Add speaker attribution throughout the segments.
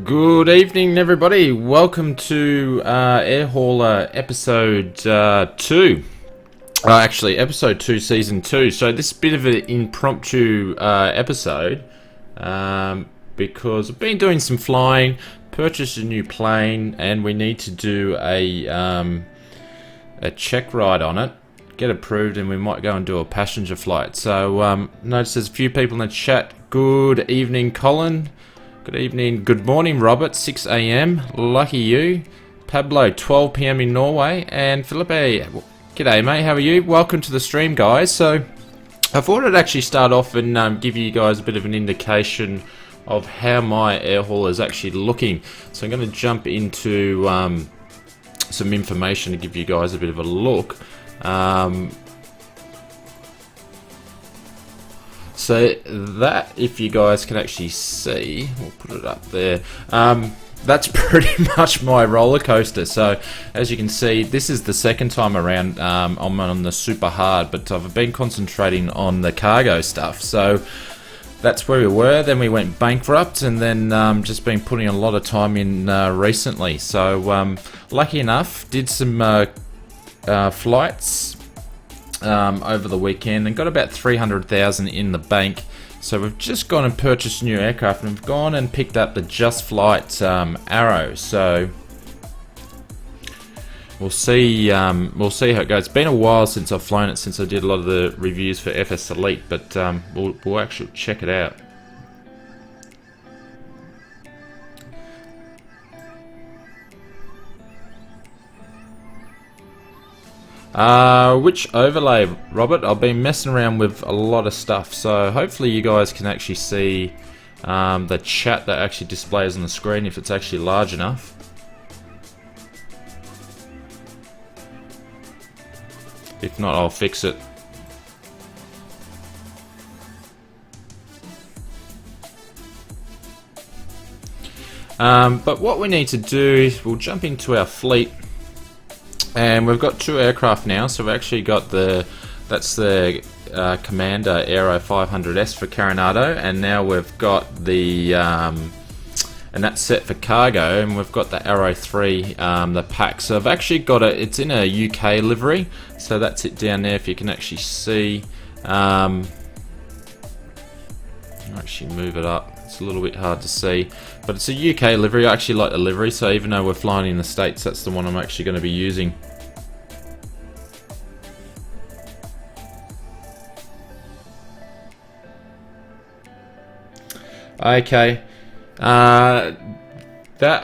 Speaker 1: Good evening, everybody. Welcome to Air Hauler episode 2. Actually, episode 2, season 2. So this is a bit of an impromptu episode because I've been doing some flying, purchased a new plane, and we need to do a check ride on it, get approved, and we might go and do a passenger flight. So notice there's a few people in the chat. Good evening, Colin. Good evening, good morning, Robert, 6 AM, lucky you. Pablo, 12 PM in Norway, and Felipe, g'day mate, how are you? Welcome to the stream, guys. So, I thought I'd actually start off and give you guys a bit of an indication of how my air hauler is actually looking. So I'm going to jump into some information to give you guys a bit of a look. So that, if you guys can actually see, we'll put it up there, that's pretty much my roller coaster. So as you can see, this is the second time around I'm on the super hard, but I've been concentrating on the cargo stuff. So that's where we were, then we went bankrupt, and then just been putting a lot of time in recently. So lucky enough, did some flights over the weekend and got about 300,000 in the bank. So we've just gone and purchased a new aircraft, and we've gone and picked up the Just Flight Arrow. So we'll see how it goes. It's been a while since I've flown it, since I did a lot of the reviews for FSElite, but we'll actually check it out. Which overlay, Robert? I've been messing around with a lot of stuff, so hopefully you guys can actually see the chat that actually displays on the screen if it's actually large enough. If not, I'll fix it. But what we need to do is we'll jump into our fleet. And we've got two aircraft now, so we've actually got that's the Commander Aero 500S for Coronado, and now we've got the, and that's set for cargo, and we've got the Arrow 3, the pack. So I've actually got it, it's in a UK livery, so that's it down there if you can actually see. I'll actually move it up. It's a little bit hard to see, but it's a UK livery. I actually like the livery, so even though we're flying in the States, that's the one I'm actually going to be using. Okay, that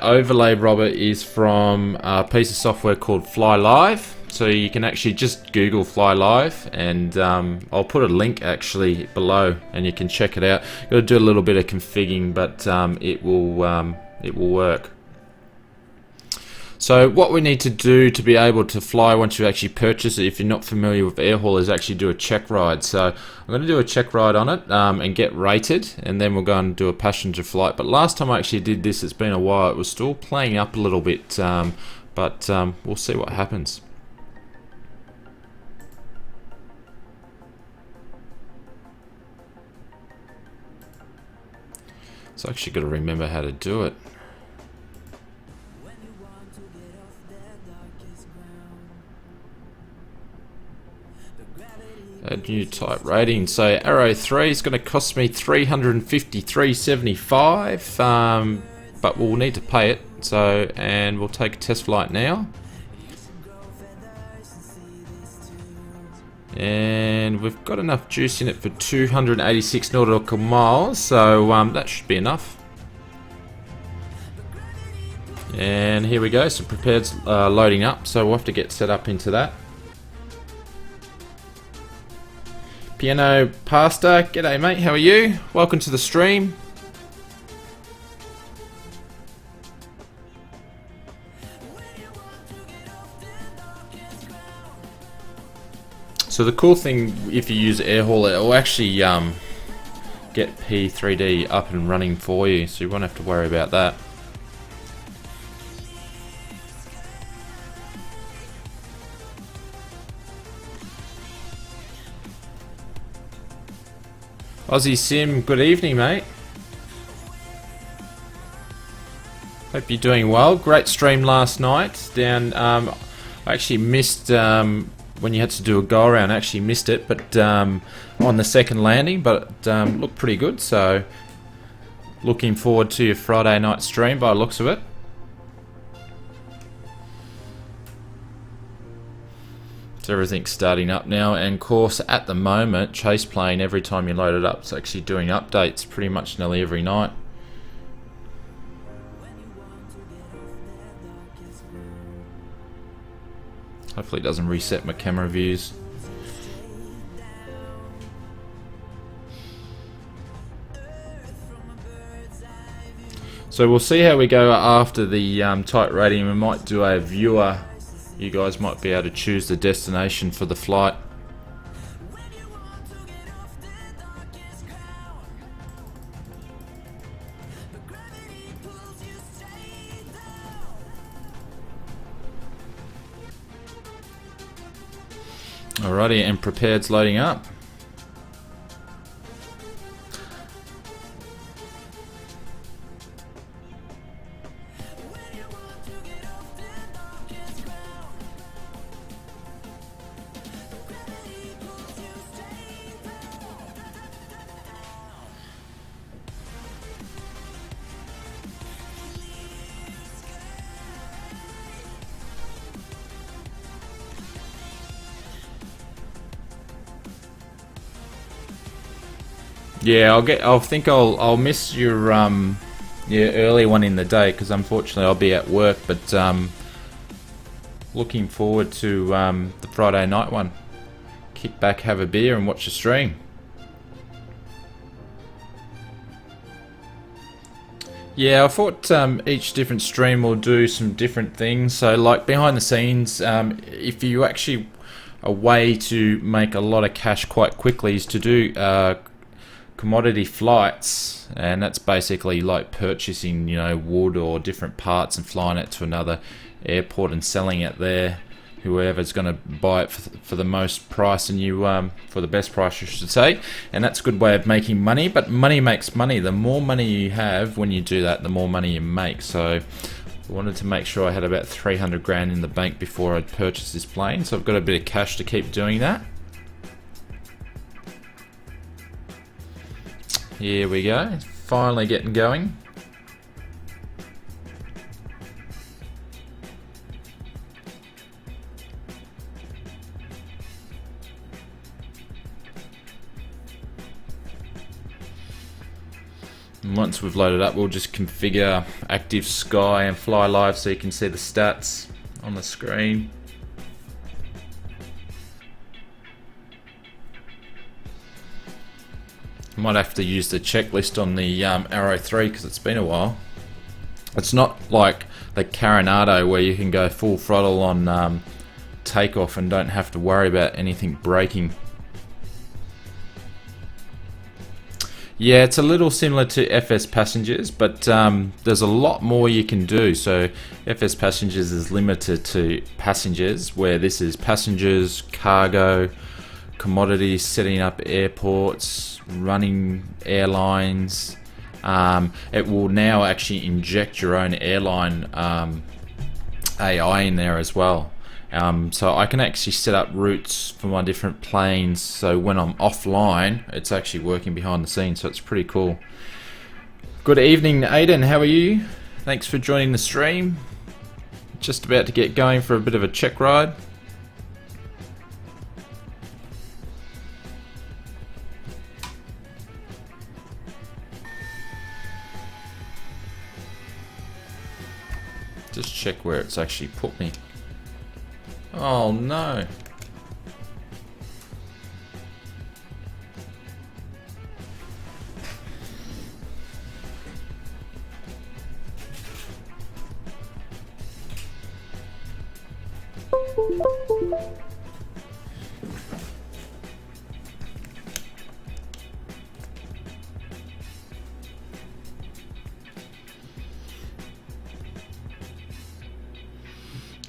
Speaker 1: overlay, Robert, is from a piece of software called Fly Live. So you can actually just Google Fly Live, and I'll put a link actually below, and you can check it out. Got to do a little bit of configuring, but it will work. So what we need to do to be able to fly once you actually purchase it, if you're not familiar with air haul, is actually do a check ride. So I'm going to do a check ride on it and get rated, and then we'll go and do a passenger flight. But last time I actually did this, it's been a while, it was still playing up a little bit, but we'll see what happens. So I actually got to remember how to do it. Add new type rating. So Arrow 3 is going to cost me $353.75, but we'll need to pay it. So, and we'll take a test flight now. And we've got enough juice in it for 286 nautical miles, so that should be enough. And here we go. So prepared, loading up. So we'll have to get set up into that. Piano Pasta, g'day mate, how are you? Welcome to the stream. So the cool thing, if you use air hauler, it will actually get P3D up and running for you, so you won't have to worry about that. Aussie Sim, good evening, mate. Hope you're doing well. Great stream last night. Down, I actually missed when you had to do a go around. I actually missed it, but on the second landing, but looked pretty good. So looking forward to your Friday night stream by the looks of it. So everything's starting up now, and of course at the moment Chase Plane, every time you load it up, it's actually doing updates pretty much nearly every night. Hopefully it doesn't reset my camera views. So we'll see how we go after the tight rating. We might do a viewer. You guys might be able to choose the destination for the flight. Alrighty, and prepared's loading up. Yeah, I'll miss your early one in the day, because unfortunately I'll be at work, but looking forward to the Friday night one. Kick back, have a beer and watch the stream. Yeah, I thought each different stream will do some different things. So like behind the scenes, if you actually, a way to make a lot of cash quite quickly is to do commodity flights, and that's basically like purchasing, you know, wood or different parts and flying it to another airport and selling it there. Whoever's going to buy it for the most price, and you for the best price, I should say, and that's a good way of making money. But money makes money. The more money you have when you do that, the more money you make. So I wanted to make sure I had about 300 grand in the bank before I'd purchase this plane. So I've got a bit of cash to keep doing that. Here we go, finally getting going. And once we've loaded up, we'll just configure Actve Sky and fly live so you can see the stats on the screen. Might have to use the checklist on the Arrow 3 because it's been a while. It's not like the Carenado where you can go full throttle on takeoff and don't have to worry about anything breaking. Yeah, it's a little similar to FS Passengers, but there's a lot more you can do. So FS Passengers is limited to passengers, where this is passengers, cargo, commodities, setting up airports, running airlines. It will now actually inject your own airline AI in there as well. So I can actually set up routes for my different planes, so when I'm offline it's actually working behind the scenes, so it's pretty cool. Good evening, Aiden, how are you? Thanks for joining the stream. Just about to get going for a bit of a check ride. Just check where it's actually put me. Oh no.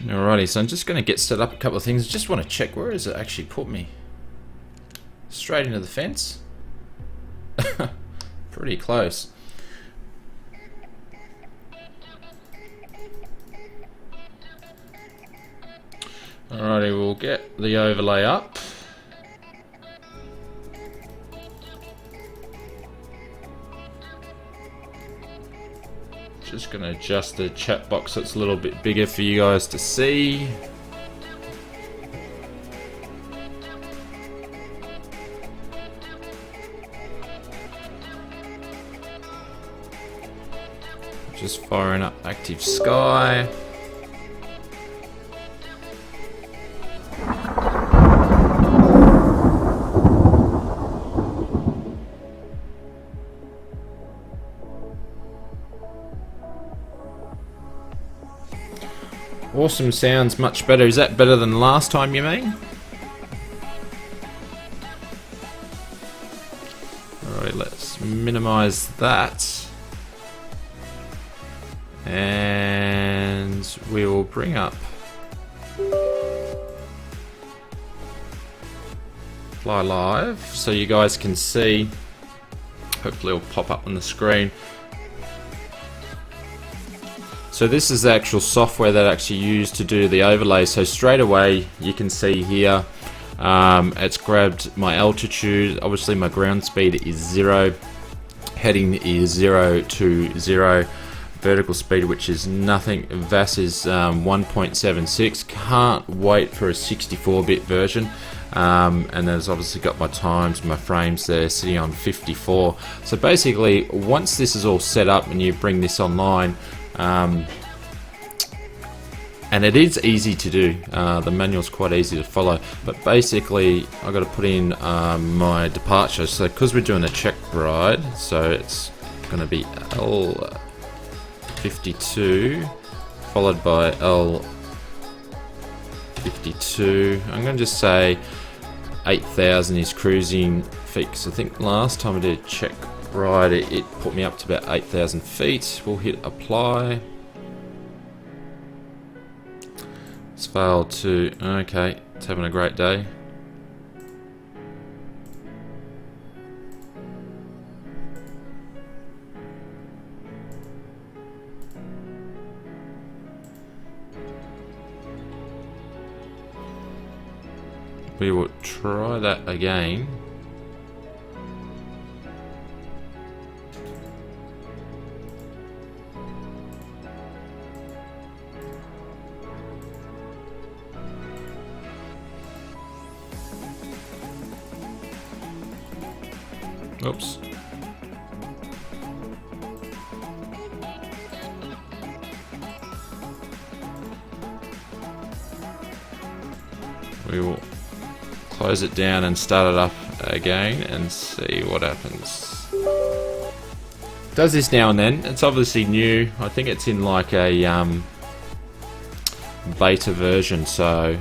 Speaker 1: Alrighty, so I'm just going to get set up a couple of things. Just want to check where does it actually put me. Straight into the fence. Pretty close. Alrighty, we'll get the overlay up. Just going to adjust the chat box so it's a little bit bigger for you guys to see. Just firing up Actve Sky. Awesome, sounds much better. Is that better than last time, you mean? Alright, let's minimize that. And we will bring up Fly Live so you guys can see. Hopefully it'll pop up on the screen. So this is the actual software that I actually used to do the overlay. So straight away you can see here it's grabbed my altitude. Obviously my ground speed is 0, heading is 0 to 0, vertical speed which is nothing, VAS is 1.76. Can't wait for a 64-bit version. And there's obviously got my times, my frames there sitting on 54. So basically once this is all set up and you bring this online, and it is easy to do, the manual's quite easy to follow, but basically I've got to put in my departure. So because we're doing a check ride, so it's going to be L52 followed by L52. I'm going to just say 8,000 is cruising feet, because I think last time I did a check ride it put me up to about 8,000 feet. We'll hit apply. It's failed to, okay, it's having a great day. We will try that again. Oops. We will close it down and start it up again and see what happens. Does this now and then. It's obviously new. I think it's in like a beta version, so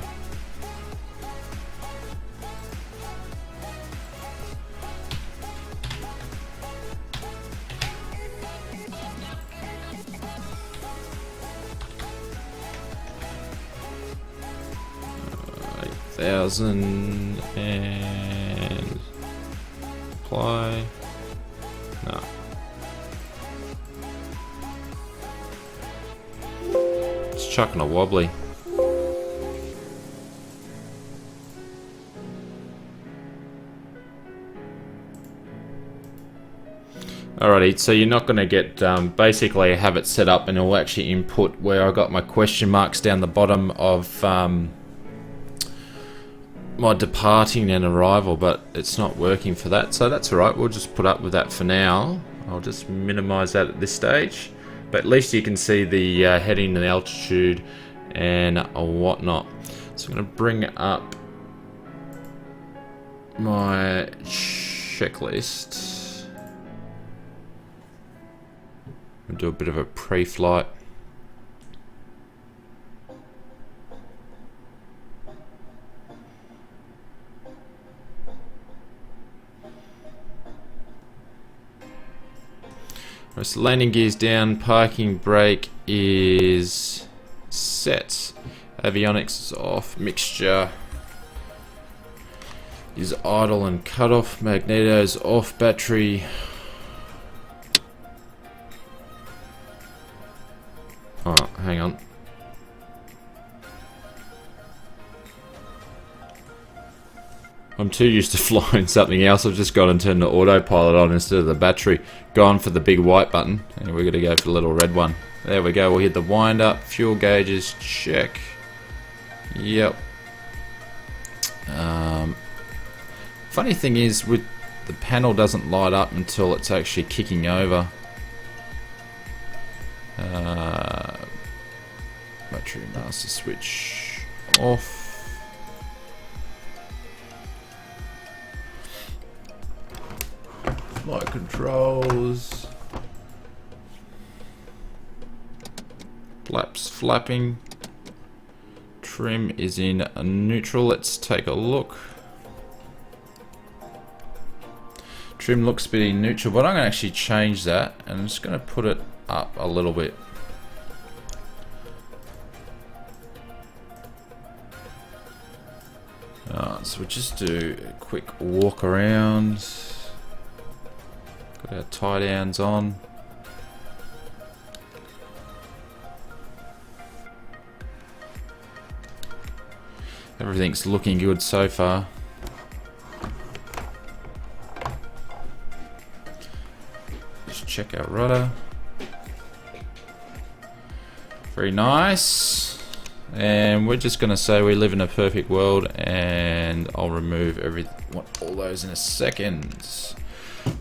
Speaker 1: thousand and apply. No. It's chucking a wobbly. Alrighty, so you're not going to get, basically I have it set up and it'll actually input where I got my question marks down the bottom of my departing and arrival, but it's not working for that, so that's alright. We'll just put up with that for now. I'll just minimize that at this stage, but at least you can see the heading and altitude and whatnot. So I'm going to bring up my checklist and do a bit of a pre-flight. Right, so landing gear's down, parking brake is set, avionics is off, mixture is idle and cut off, magneto's off, battery. Oh, hang on. I'm too used to flying something else. I've just gone and turned the autopilot on instead of the battery. Gone for the big white button, and we're going to go for the little red one. There we go. We'll hit the wind up. Fuel gauges, check. Yep. Funny thing is, with the panel doesn't light up until it's actually kicking over. Battery master switch off. Flight controls. Flaps flapping. Trim is in neutral. Let's take a look. Trim looks a bit in neutral, but I'm going to actually change that, and I'm just going to put it up a little bit. So we just do a quick walk around. Got our tie downs on. Everything's looking good so far. Just check our rudder. Very nice. And we're just going to say we live in a perfect world, and I'll remove all those in a second.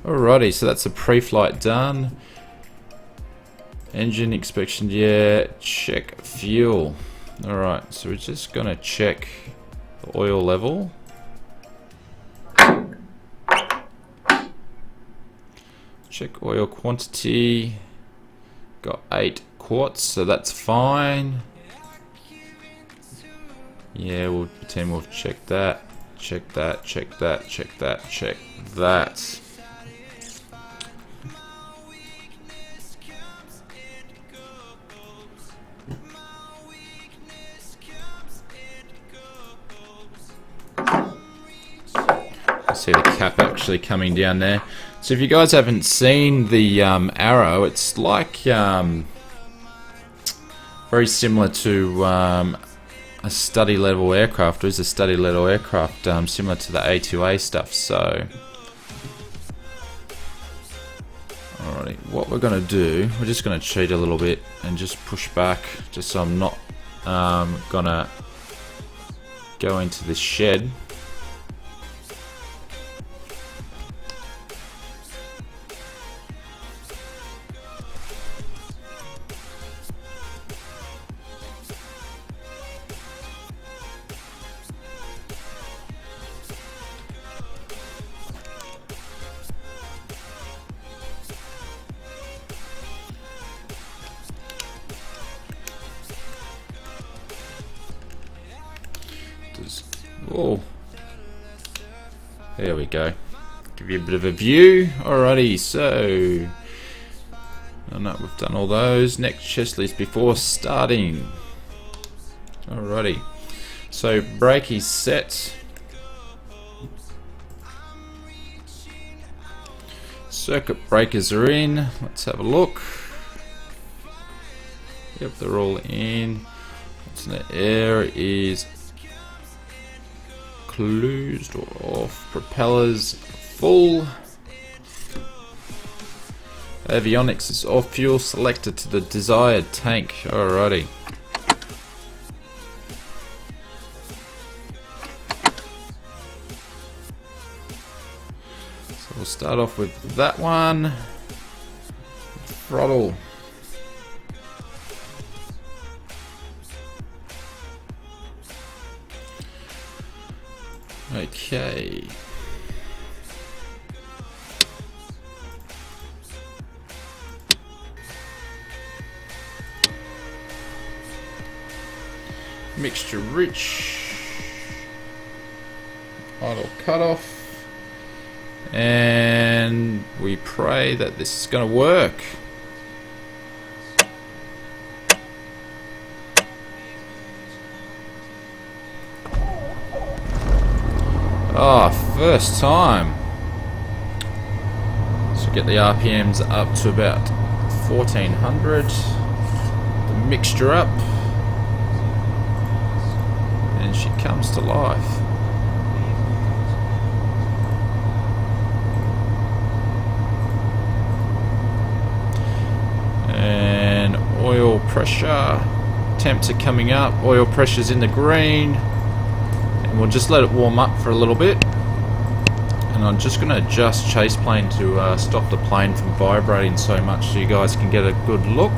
Speaker 1: Alrighty, so that's the pre-flight done. Engine inspection, yeah. Check fuel. Alright, so we're just going to check the oil level. Check oil quantity. Got 8 quarts, so that's fine. Yeah, we'll pretend we've checked that. Check that, check that, check that, check that. I see the cap actually coming down there. So if you guys haven't seen the arrow, it's like very similar to a study level aircraft. There is a study level aircraft similar to the A2A stuff. So alrighty, what we're going to do, we're just going to cheat a little bit and just push back, just so I'm not going to go into this shed. Oh, there we go. Give you a bit of a view. Alrighty, so I know we've done all those. Next chest list before starting. Alrighty, so brake is set. Circuit breakers are in. Let's have a look. Yep, they're all in. What's in the air is closed or off. Propellers full. Avionics is off. Fuel selected to the desired tank. Alrighty. So we'll start off with that one. Throttle. Okay. Mixture rich. Idle cutoff. And we pray that this is going to work. Oh, first time. So get the RPMs up to about 1400. The mixture up. And she comes to life. pressure. Temps are coming up. Oil pressure's in the green. And we'll just let it warm up for a little bit. And I'm just going to adjust chase plane to stop the plane from vibrating so much so you guys can get a good look.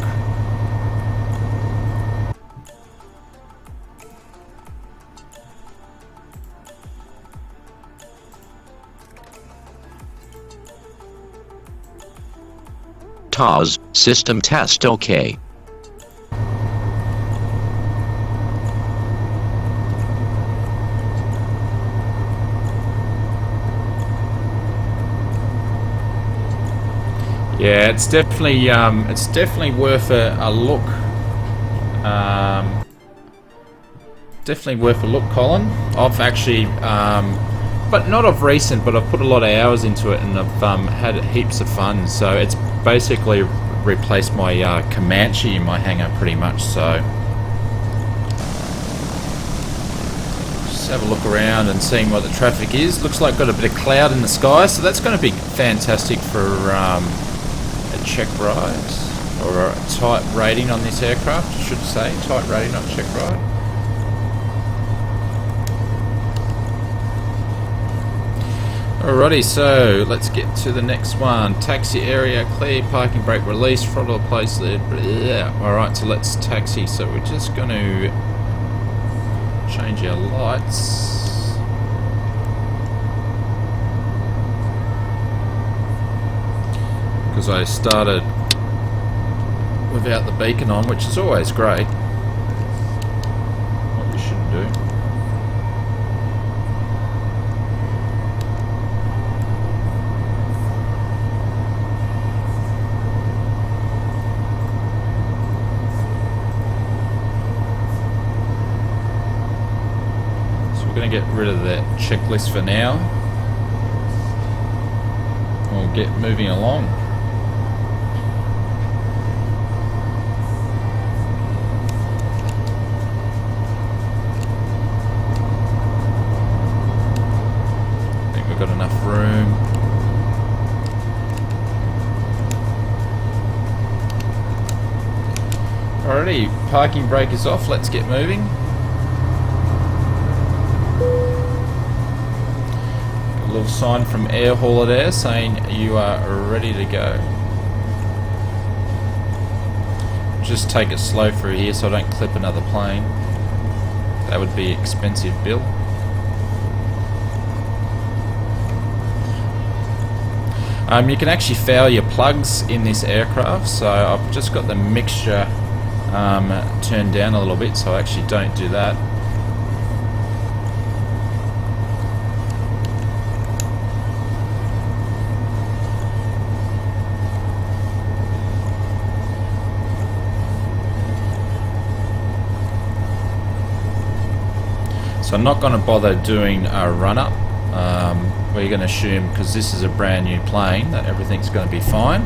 Speaker 2: TOS, system test OK.
Speaker 1: Yeah, it's definitely worth a look. Definitely worth a look, Colin. I've actually, but not of recent, but I've put a lot of hours into it, and I've had heaps of fun. So it's basically replaced my Comanche in my hangar pretty much. So just have a look around and seeing what the traffic is. Looks like got a bit of cloud in the sky, so that's going to be fantastic for a check ride, or a type rating on this aircraft, I should say. Type rating on check ride. Alrighty, so let's get to the next one. Taxi area clear, parking brake release, throttle place lid. Alright, so let's taxi. So we're just going to change our lights. Because I started without the beacon on, which is always great. What we shouldn't do. So we're going to get rid of that checklist for now. We'll get moving along. Got enough room. Alrighty, parking brake is off. Let's get moving. A little sign from Air Hauler there saying you are ready to go. Just take it slow through here so I don't clip another plane. That would be expensive, Bill. You can actually fail your plugs in this aircraft, so I've just got the mixture turned down a little bit, so I actually don't do that. So I'm not going to bother doing a run-up. We're going to assume, because this is a brand new plane, that everything's going to be fine.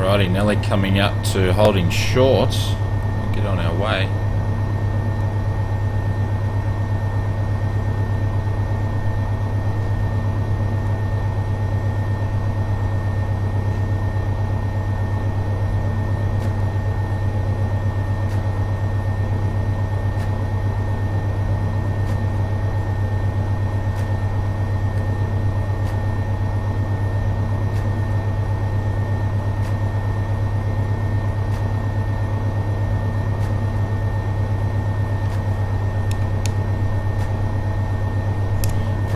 Speaker 1: Alrighty, Nelly coming up to holding short. We'll get on our way.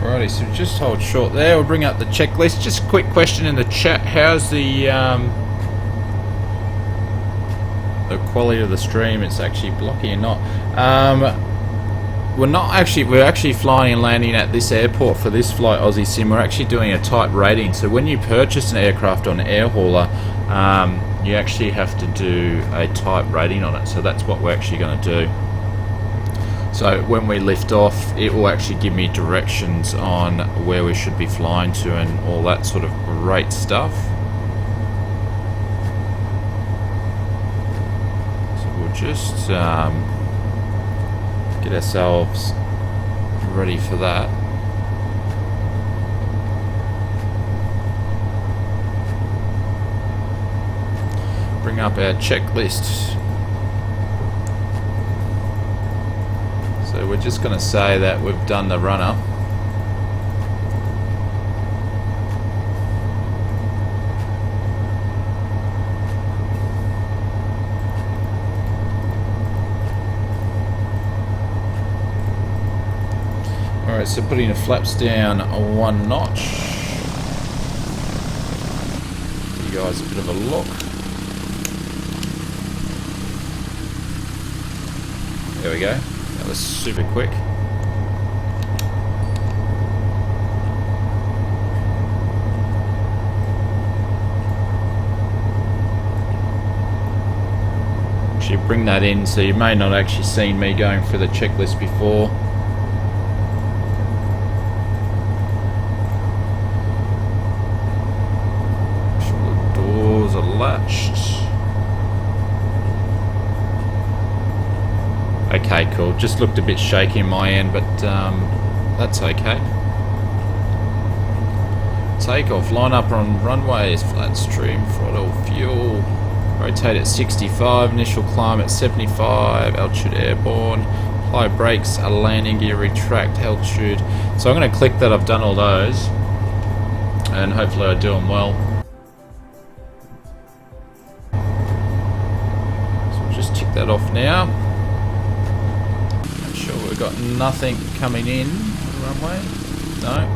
Speaker 1: Alrighty, so just hold short there. We'll bring up the checklist. Just a quick question in the chat. How's the quality of the stream? It's actually blocky or not. we're actually flying and landing at this airport for this flight, Aussie Sim. We're actually doing a type rating. So when you purchase an aircraft on Air Hauler, you actually have to do a type rating on it. So that's what we're actually going to do. So when we lift off, it will actually give me directions on where we should be flying to and all that sort of great stuff. So we'll just get ourselves ready for that. Bring up our checklist. So we're just going to say that we've done the run-up. Alright, so putting the flaps down 1 notch. Give you guys a bit of a look. There we go. That was super quick. Actually bring that in, so you may not actually seen me going through the checklist before. Make sure the doors are latched. Okay, cool. Just looked a bit shaky in my end, but that's okay. Takeoff, line up on runways, flat stream, throttle, fuel, rotate at 65, initial climb at 75, altitude airborne, apply brakes, a landing gear, retract, altitude. So I'm going to click that I've done all those, and hopefully I do them well. So we'll just tick that off now. We've got nothing coming in the runway. No.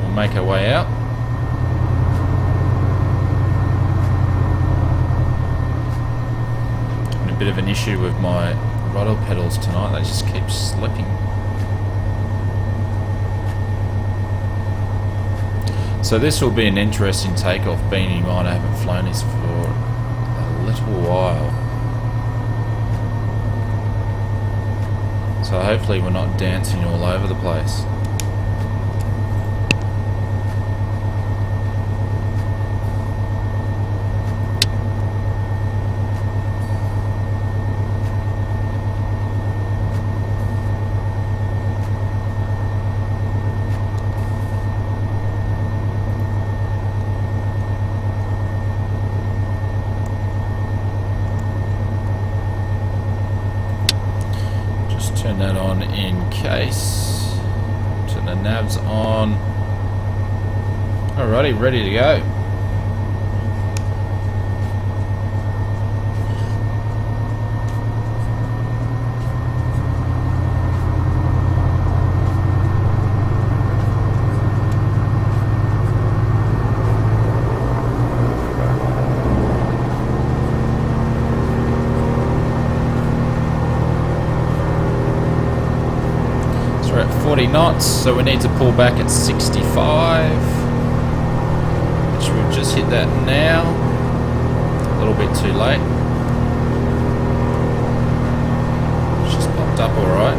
Speaker 1: We'll make our way out. Having a bit of an issue with my throttle pedals tonight. They just keep slipping. So this will be an interesting takeoff, being in mind I haven't flown this for a little while. So hopefully we're not dancing all over the place. Turn that on in case. Turn the navs on. Alrighty, ready to go. We're at 40 knots, so we need to pull back at 65, which we've just hit that now. A little bit too late. It's just popped up alright.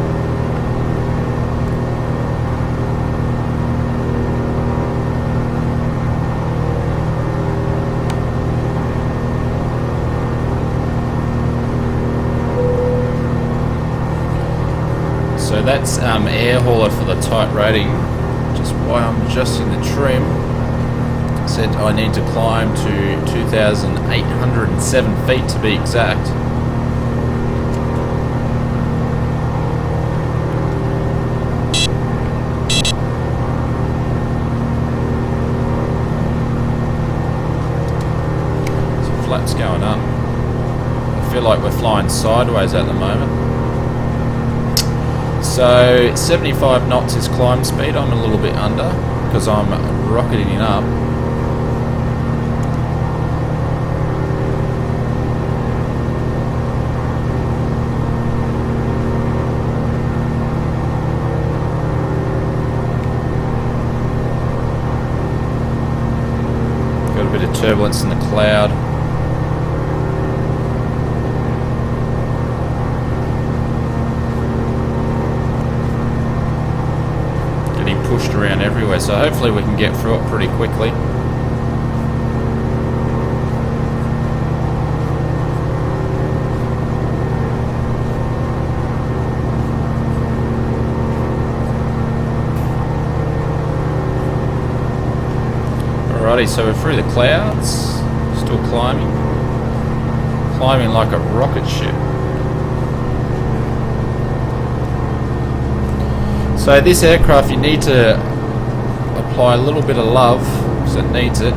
Speaker 1: So that's air hauler for the type rating, just why I'm adjusting the trim. Said I need to climb to 2,807 feet to be exact. So flaps going up. I feel like we're flying sideways at the moment. So 75 knots is climb speed. I'm a little bit under because I'm rocketing up. turbulence in the cloud. Getting pushed around everywhere, so hopefully we can get through it pretty quickly. Alrighty, so we're through the clouds, still climbing like a rocket ship. So this aircraft, you need to apply a little bit of love because it needs it.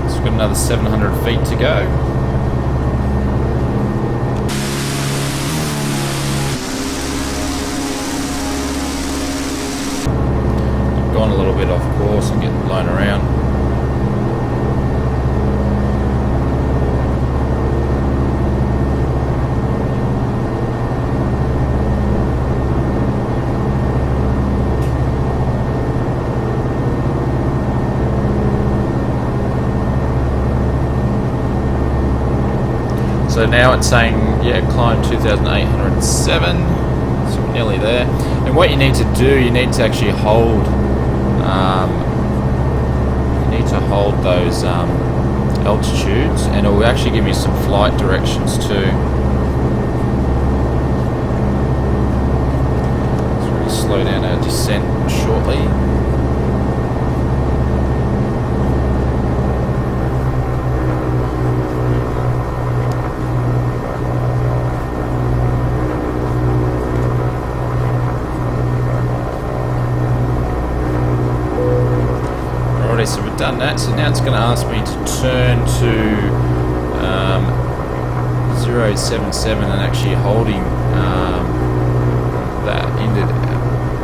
Speaker 1: It's got another 700 feet to go. Gone a little bit off course and getting blown around. So now it's saying, yeah, climb 2,807, so we're nearly there. And what you need to do, you need to actually hold those altitudes, and it will actually give you some flight directions too. So we'll slow down our descent shortly. So we've done that, so now it's going to ask me to turn to 077 and actually holding that ended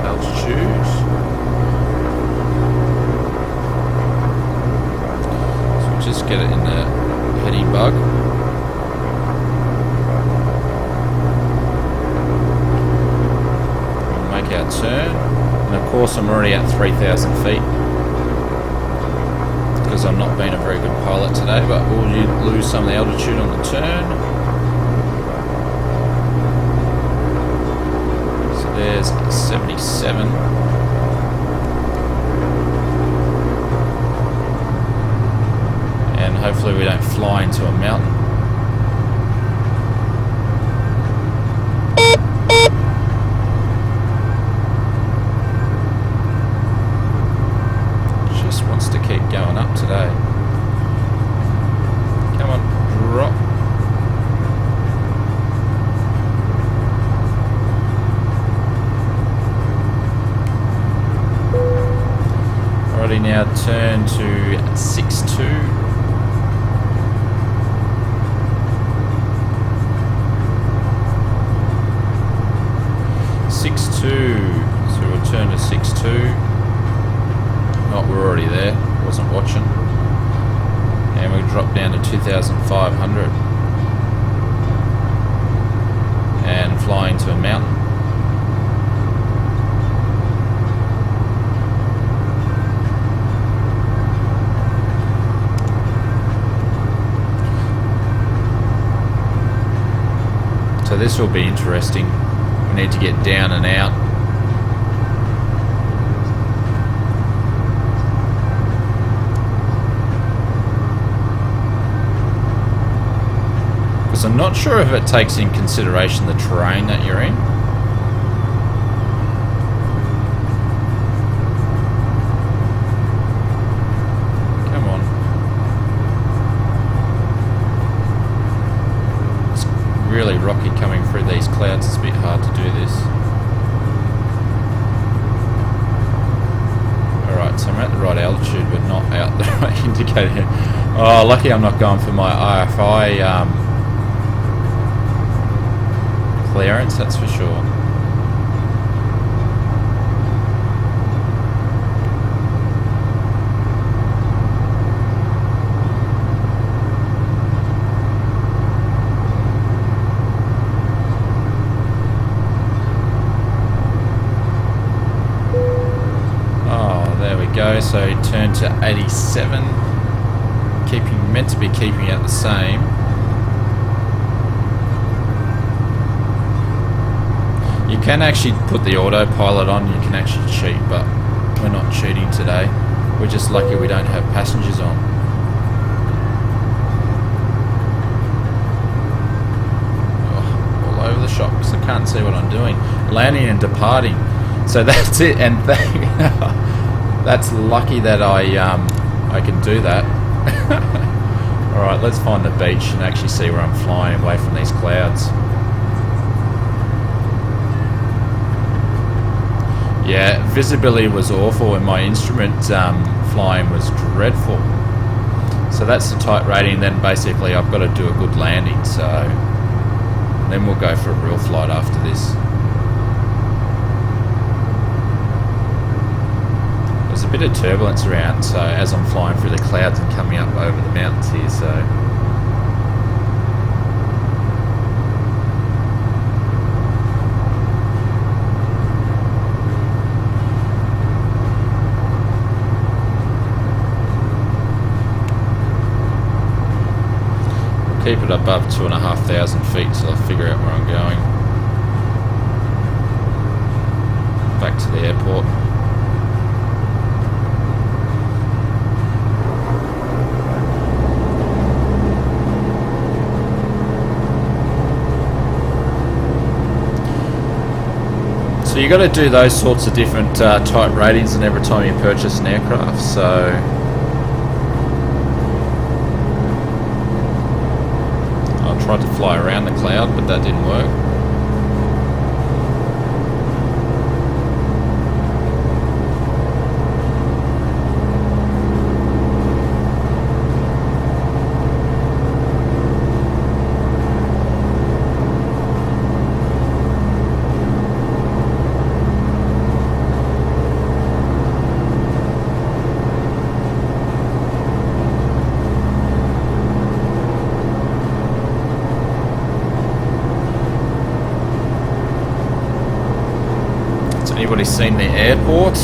Speaker 1: altitude. So we'll just get it in the heading bug. We'll make our turn, and of course I'm already at 3,000 feet. Because I'm not being a very good pilot today, but we'll lose some of the altitude on the turn. So there's 77. And hopefully we don't fly into a mountain. Going up today. Come on, drop. Alrighty, now turn to 6.2. 6.2. So we'll turn to 6.2. Oh, we're already there. Wasn't watching, and we drop down to 2,500 and fly into a mountain. So this will be interesting. We need to get down and out. I'm not sure if it takes in consideration the terrain that you're in. Come on. It's really rocky coming through these clouds. It's a bit hard to do this. Alright, so I'm at the right altitude but not out the right indicator. Oh, lucky I'm not going for my RFI clearance, that's for sure. 87. Meant to be keeping it the same. You can actually put the autopilot on, you can actually cheat, but we're not cheating today. We're just lucky we don't have passengers on. Oh, all over the shop because I can't see what I'm doing. Landing and departing. So that's it, and that's lucky that I can do that. Alright, let's find the beach and actually see where I'm flying away from these clouds. Yeah, visibility was awful and my instrument flying was dreadful. So that's the type rating, then basically I've got to do a good landing, so then we'll go for a real flight after this. There's a bit of turbulence around, so as I'm flying through the clouds and coming up over the mountains here, so we'll keep it above 2,500 feet till I figure out where I'm going. Back to the airport. So you got to do those sorts of different type ratings and every time you purchase an aircraft. So I tried to fly around the cloud, but that didn't work. Anybody seen the airport?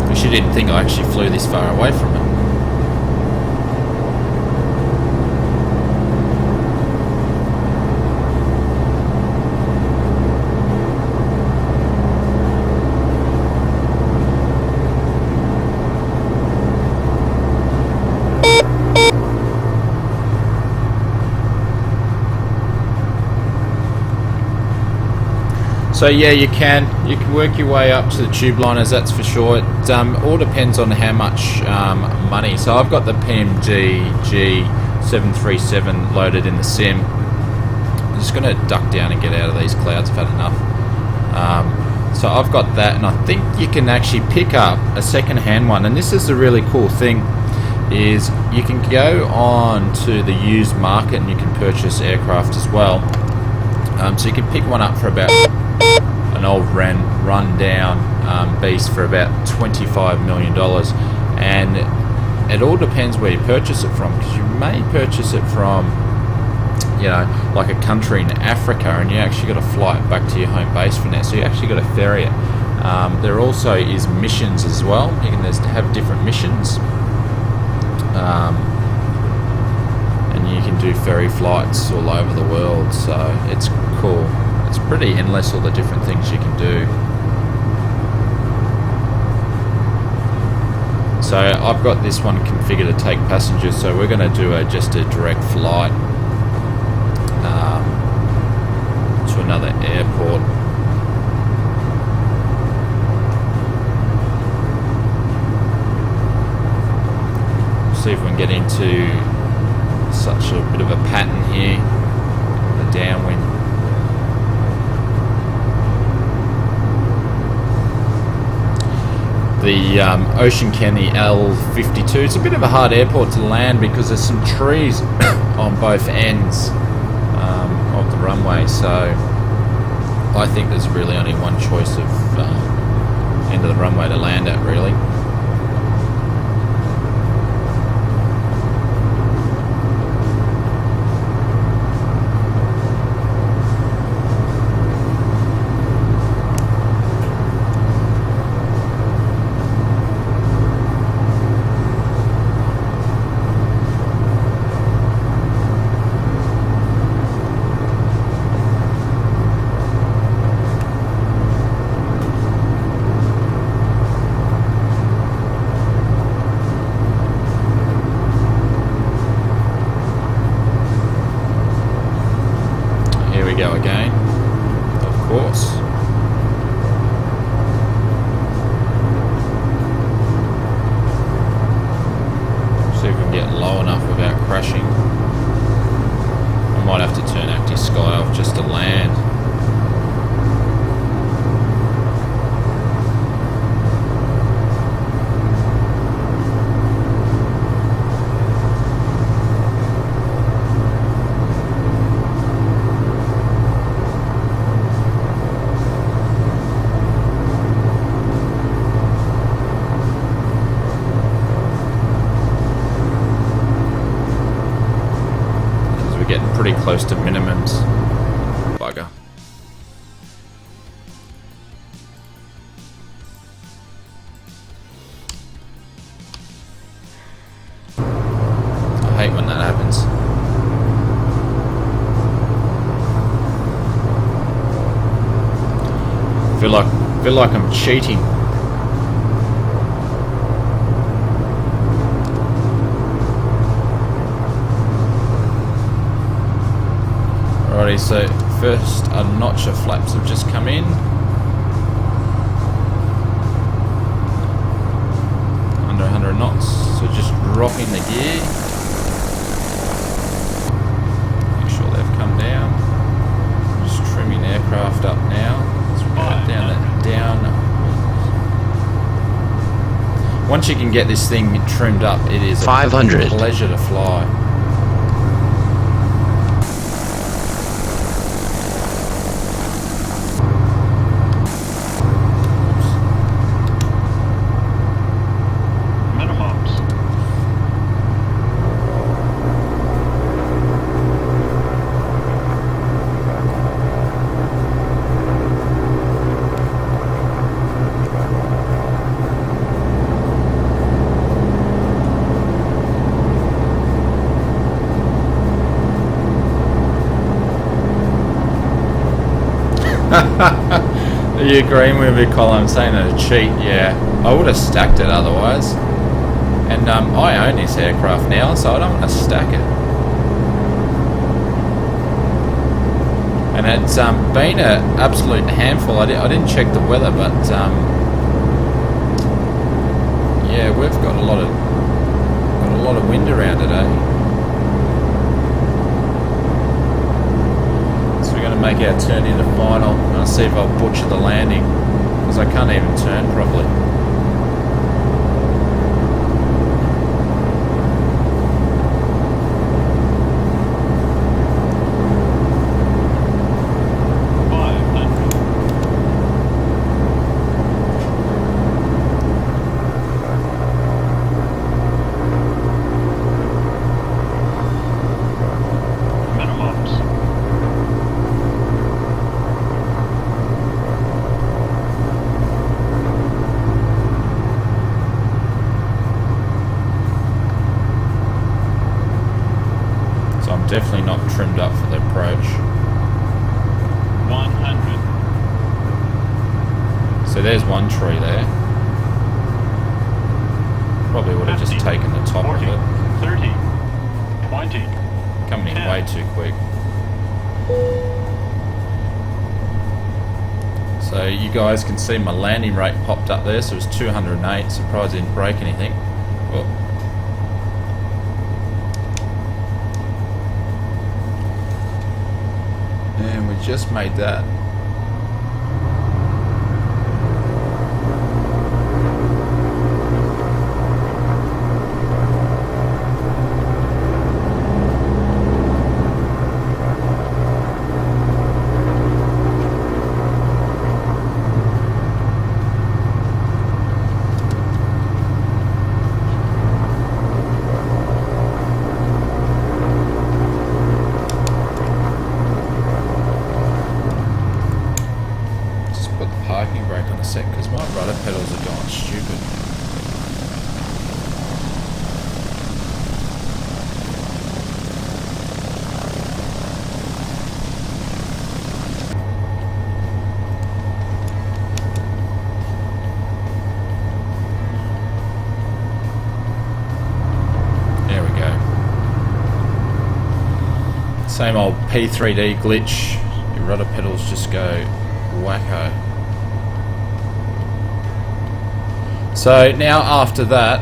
Speaker 1: Wish you didn't think I actually flew this far away from it. So yeah, you can work your way up to the tube liners, that's for sure. It all depends on how much money. So I've got the PMG G737 loaded in the sim. I'm just going to duck down and get out of these clouds. I've had enough. So I've got that, and I think you can actually pick up a second-hand one. And this is the really cool thing, is you can go on to the used market and you can purchase aircraft as well. So you can pick one up for about an old run-down beast for about $25 million, and it all depends where you purchase it from, because you may purchase it from, you know, like a country in Africa, and you actually got to fly it back to your home base from there, so you actually got to ferry it. There also is missions as well. You can have different missions, and you can do ferry flights all over the world, so it's cool. It's pretty endless, all the different things you can do. So I've got this one configured to take passengers, so we're going to do just a direct flight to another airport. See if we can get into such a bit of a pattern here, the downwind. The Ocean Canny L52. It's a bit of a hard airport to land because there's some trees on both ends of the runway, so I think there's really only one choice of end of the runway to land at, really. low enough without crashing. I might have to turn Actve Sky off just to land. Getting pretty close to minimums. Bugger. I hate when that happens. Feel like I'm cheating. Alrighty, so first a notch of flaps have just come in. Under 100 knots, so just dropping the gear. Make sure they've come down. Just trimming aircraft up now. So we're going down. Once you can get this thing trimmed up, it is a
Speaker 2: 500.
Speaker 1: pleasure to fly. Are you agreeing with me, Colin? I'm saying it's a cheat. Yeah, I would have stacked it otherwise. And I own this aircraft now, so I don't want to stack it. And it's been an absolute handful. I didn't check the weather, but yeah, we've got a lot of wind around today. Make our turn into final and I'll see if I'll butcher the landing because I can't even turn properly. Definitely not trimmed up for the approach.
Speaker 3: 100.
Speaker 1: So there's one tree there. Probably would have
Speaker 3: 50,
Speaker 1: just taken the top
Speaker 3: 40,
Speaker 1: of it.
Speaker 3: 30, 20.
Speaker 1: Coming in
Speaker 3: 10.
Speaker 1: way too quick. So you guys can see my landing rate popped up there, so it was 208. Surprised I didn't break anything. Well, and we just made that. Because my rudder pedals are going stupid. There we go. Same old P3D glitch. Your rudder pedals just go wacko. So now after that,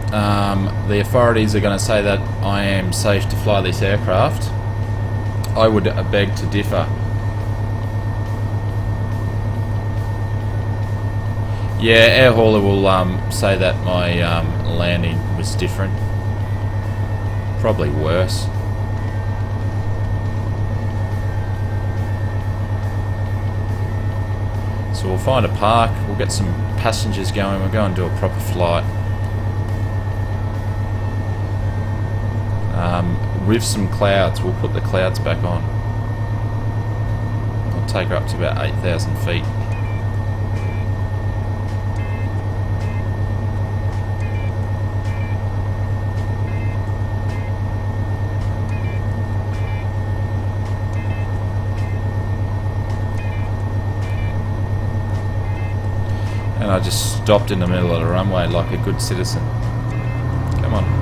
Speaker 1: the authorities are going to say that I am safe to fly this aircraft, I would beg to differ. Yeah, air hauler will say that my landing was different. Probably worse. So we'll find a park, we'll get some passengers going, we'll go and do a proper flight. With some clouds, we'll put the clouds back on. I'll take her up to about 8,000 feet. And I just stopped in the middle of the runway like a good citizen. Come on.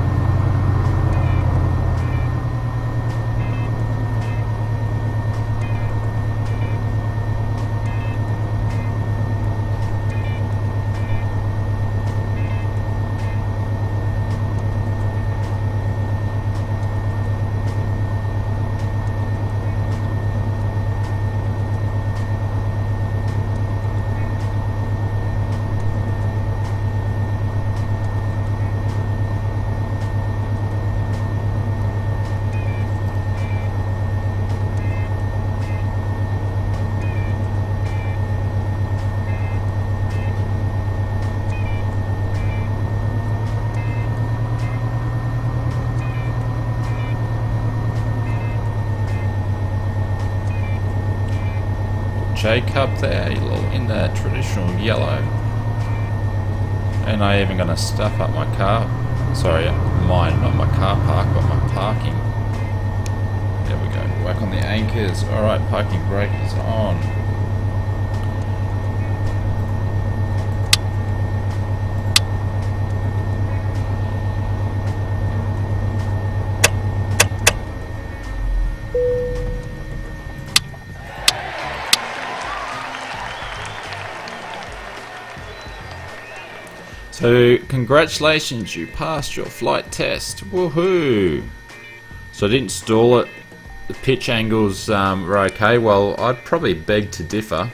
Speaker 1: J-Cub there, in the traditional yellow. And I even gonna stuff up my car. Sorry, mine, not my car park, but my parking. There we go. Work on the anchors. Alright, parking brake is on. So, congratulations, you passed your flight test. Woohoo! So I didn't stall it. The pitch angles were okay. Well, I'd probably beg to differ.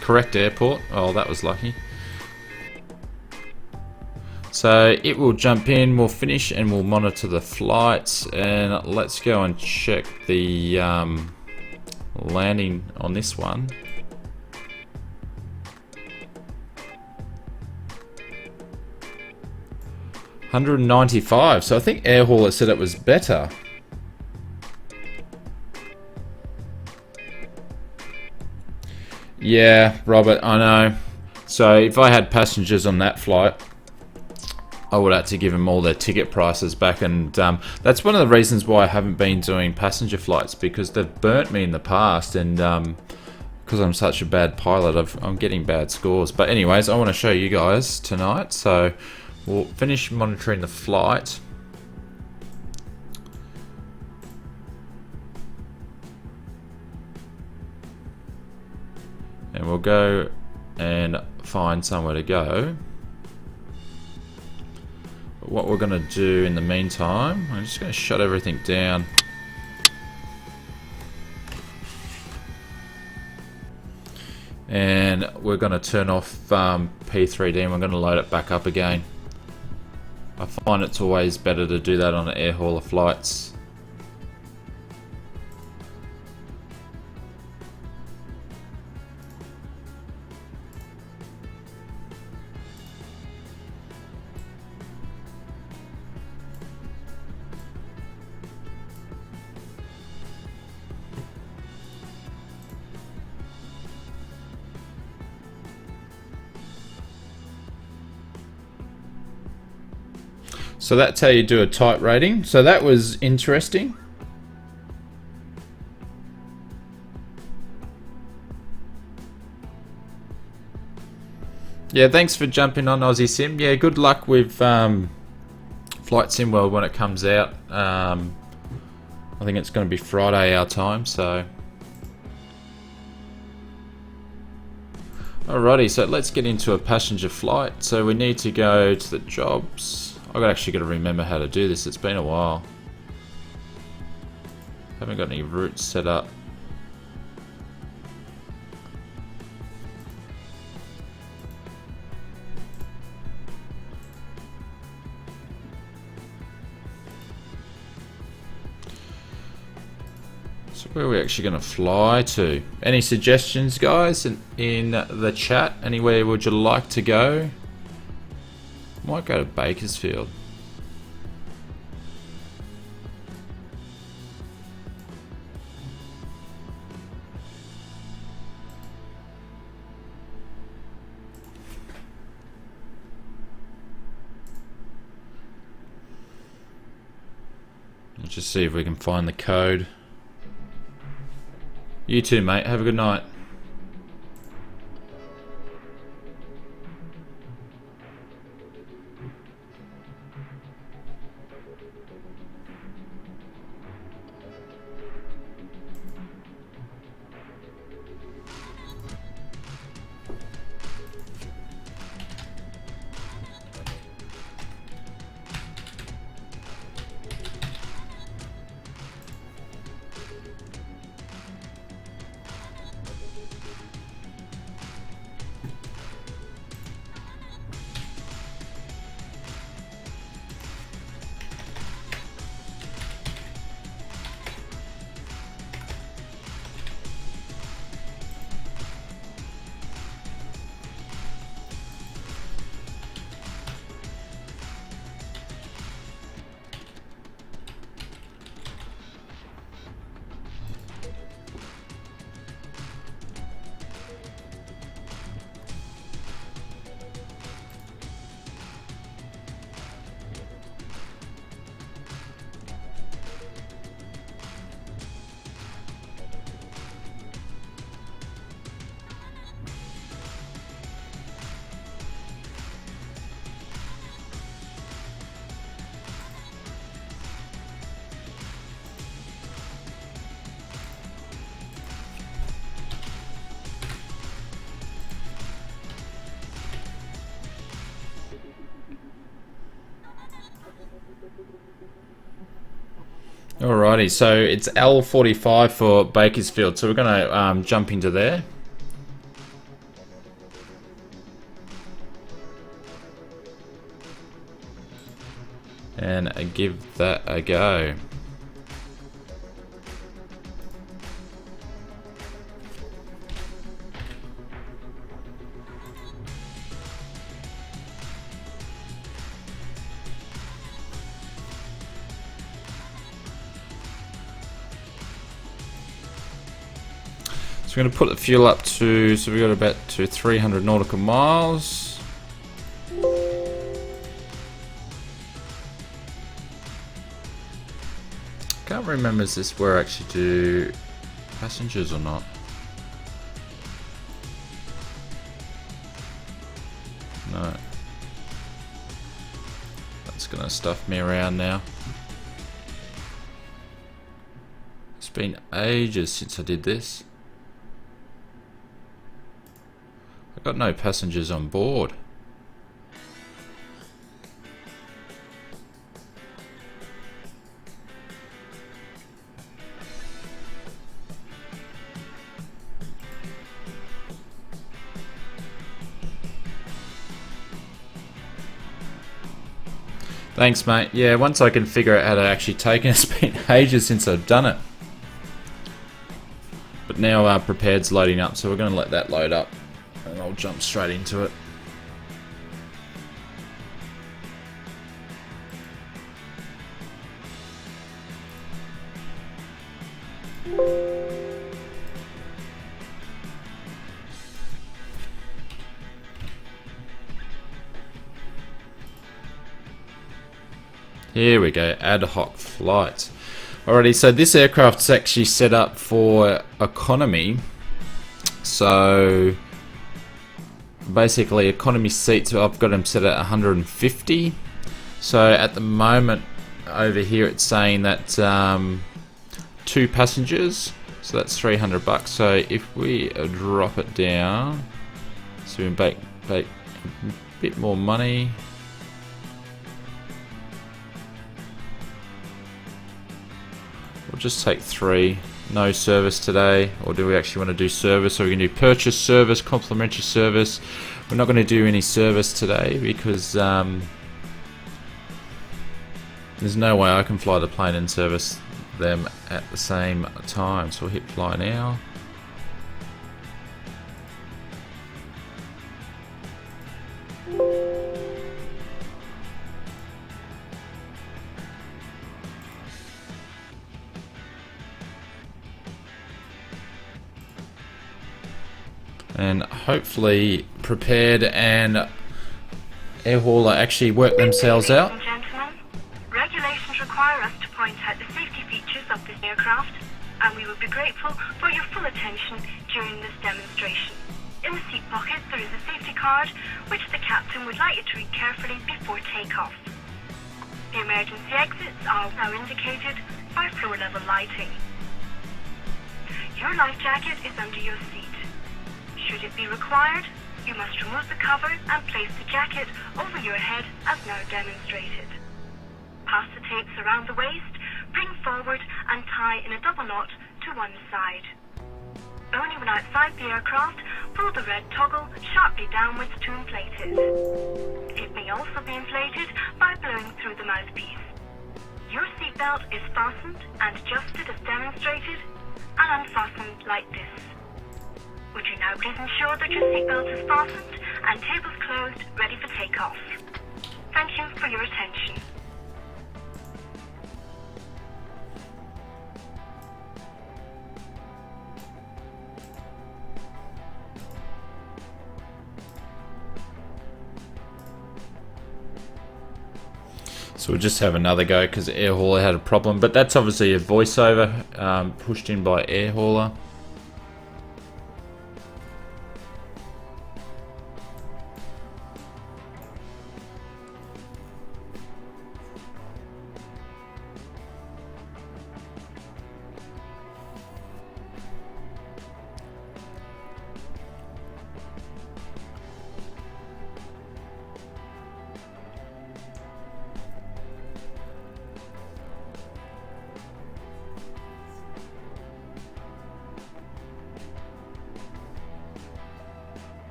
Speaker 1: Correct airport. Oh, that was lucky. So it will jump in, we'll finish, and we'll monitor the flights. And let's go and check the landing on this one. $195, so I think air hauler said it was better. Yeah, Robert, I know. So if I had passengers on that flight, I would have to give them all their ticket prices back, and that's one of the reasons why I haven't been doing passenger flights, because they've burnt me in the past, and because I'm such a bad pilot, I'm getting bad scores. But anyways, I want to show you guys tonight, so we'll finish monitoring the flight. And we'll go and find somewhere to go. But what we're going to do in the meantime, I'm just going to shut everything down. And we're going to turn off P3D, and we're going to load it back up again. I find it's always better to do that on air hauler flights. So that's how you do a type rating. So that was interesting. Yeah, thanks for jumping on, Aussie Sim. Yeah, good luck with Flight Sim World when it comes out. I think it's going to be Friday our time, so Alrighty, so let's get into a passenger flight. So we need to go to the jobs. I've actually got to remember how to do this. It's been a while. Haven't got any routes set up. So where are we actually going to fly to? Any suggestions, guys, in the chat? Anywhere would you like to go? Might go to Bakersfield. Let's just see if we can find the code. You too, mate. Have a good night. Alrighty, so it's L45 for Bakersfield, so we're going to jump into there. And give that a go. So we're going to put the fuel up to, so we got about to 300 nautical miles. Can't remember is this where I actually do passengers or not. No. That's going to stuff me around now. It's been ages since I did this. I've got no passengers on board. Thanks, mate. Yeah, once I can figure out how to actually take it, it's been ages since I've done it. But now Prepared's loading up, so we're going to let that load up. And I'll jump straight into it. Here we go, ad hoc flight. Alrighty, so this aircraft's actually set up for economy. So basically economy seats, I've got them set at 150. So at the moment over here it's saying that 2 passengers, so that's $300. So if we drop it down, So we can bake a bit more money. We'll just take 3. No service today. Or do we actually want to do service? So we can do purchase service, complimentary service. We're not going to do any service today because there's no way I can fly the plane and service them at the same time. So we'll hit fly now. And hopefully Prepared and Air Hauler actually work themselves out.
Speaker 4: Ladies and gentlemen, regulations require us to point out the safety features of this aircraft, and we would be grateful for your full attention during this demonstration. In the seat pocket there is a safety card which the captain would like you to read carefully before takeoff. The emergency exits are now indicated by floor level lighting. Your life jacket is under your seat. Should it be required, you must remove the cover and place the jacket over your head as now demonstrated. Pass the tapes around the waist, bring forward and tie in a double knot to one side. Only when outside the aircraft, pull the red toggle sharply downwards to inflate it. It may also be inflated by blowing through the mouthpiece. Your seatbelt is fastened and adjusted as demonstrated and unfastened like this. Would you now please ensure that your seatbelt is fastened and tables closed, ready for takeoff. Thank you for your attention.
Speaker 1: So we'll just have another go because Air Hauler had a problem, but that's obviously a voiceover pushed in by Air Hauler.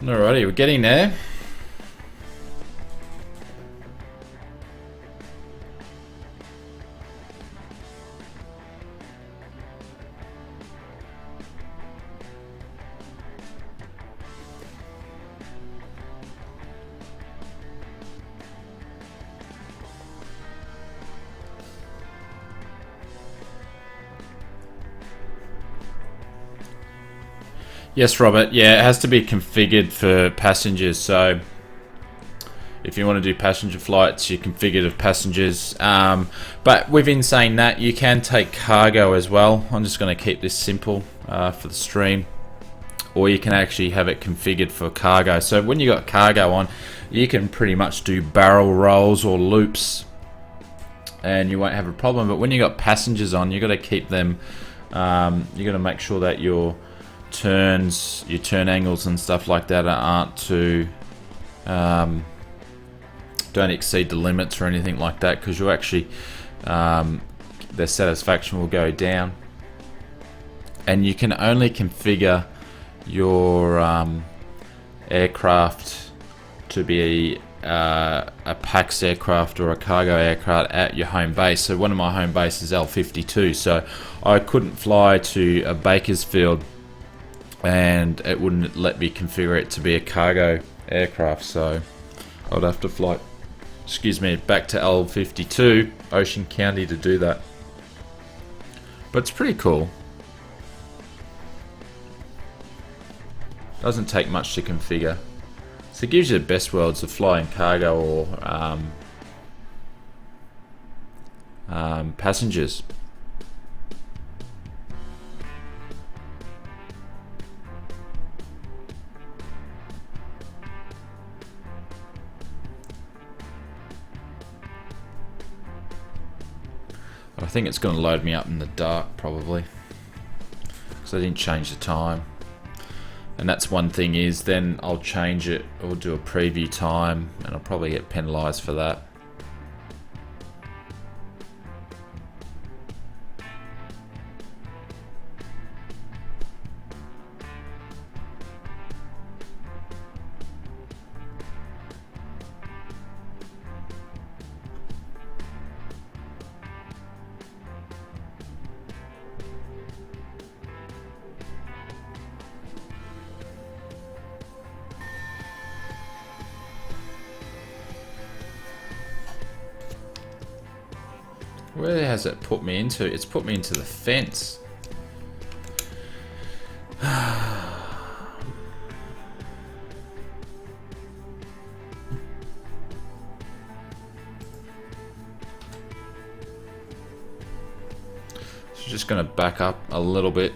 Speaker 1: Alrighty, we're getting there. Yes, Robert. Yeah, it has to be configured for passengers. So if you want to do passenger flights, you configure the passengers. But within saying that, you can take cargo as well. I'm just going to keep this simple for the stream. Or you can actually have it configured for cargo. So when you got cargo on, you can pretty much do barrel rolls or loops, and you won't have a problem. But when you got passengers on, you got to keep them. You got to make sure that your turns, your turn angles and stuff like that aren't too don't exceed the limits or anything like that, because you'll actually their satisfaction will go down. And you can only configure your aircraft to be a PAX aircraft or a cargo aircraft at your home base. So one of my home bases is L52, so I couldn't fly to a Bakersfield and it wouldn't let me configure it to be a cargo aircraft, so I'd have to fly, back to L52 Ocean County to do that. But it's pretty cool. Doesn't take much to configure, so it gives you the best worlds of flying cargo or passengers. I think it's going to load me up in the dark probably, because I didn't change the time. And that's one thing, is then I'll change it or do a preview time and I'll probably get penalised for that. Where has it put me into? It's put me into the fence. So just going to back up a little bit.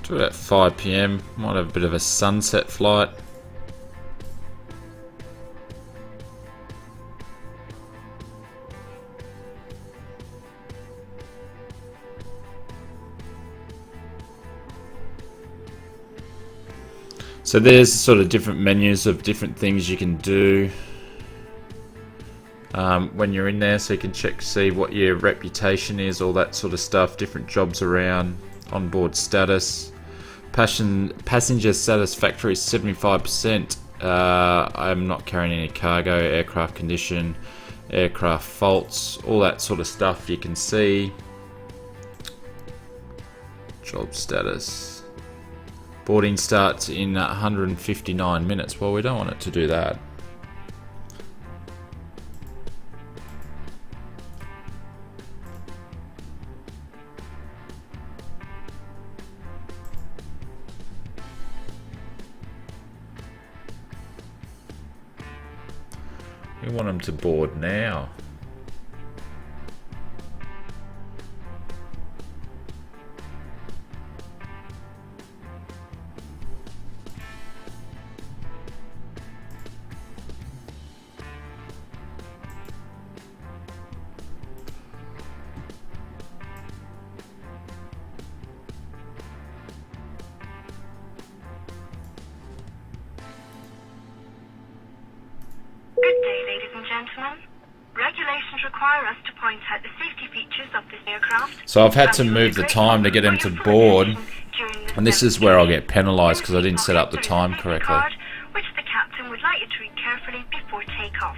Speaker 1: Do it at 5 PM. Might have a bit of a sunset flight. So there's sort of different menus of different things you can do when you're in there, so you can check, see what your reputation is, all that sort of stuff, different jobs around, onboard status, passenger satisfactory 75%. I'm not carrying any cargo, aircraft condition, aircraft faults, all that sort of stuff you can see. Job status. Boarding starts in 159 minutes. Well, we don't want it to do that. We want them to board now.
Speaker 4: Good day, ladies and gentlemen. Regulations require us to point out the safety features of this aircraft.
Speaker 1: So I've had to move the time to get him to board, and this is where I'll get penalised because I didn't set up the time correctly.
Speaker 4: Which the captain would like you to read carefully before takeoff.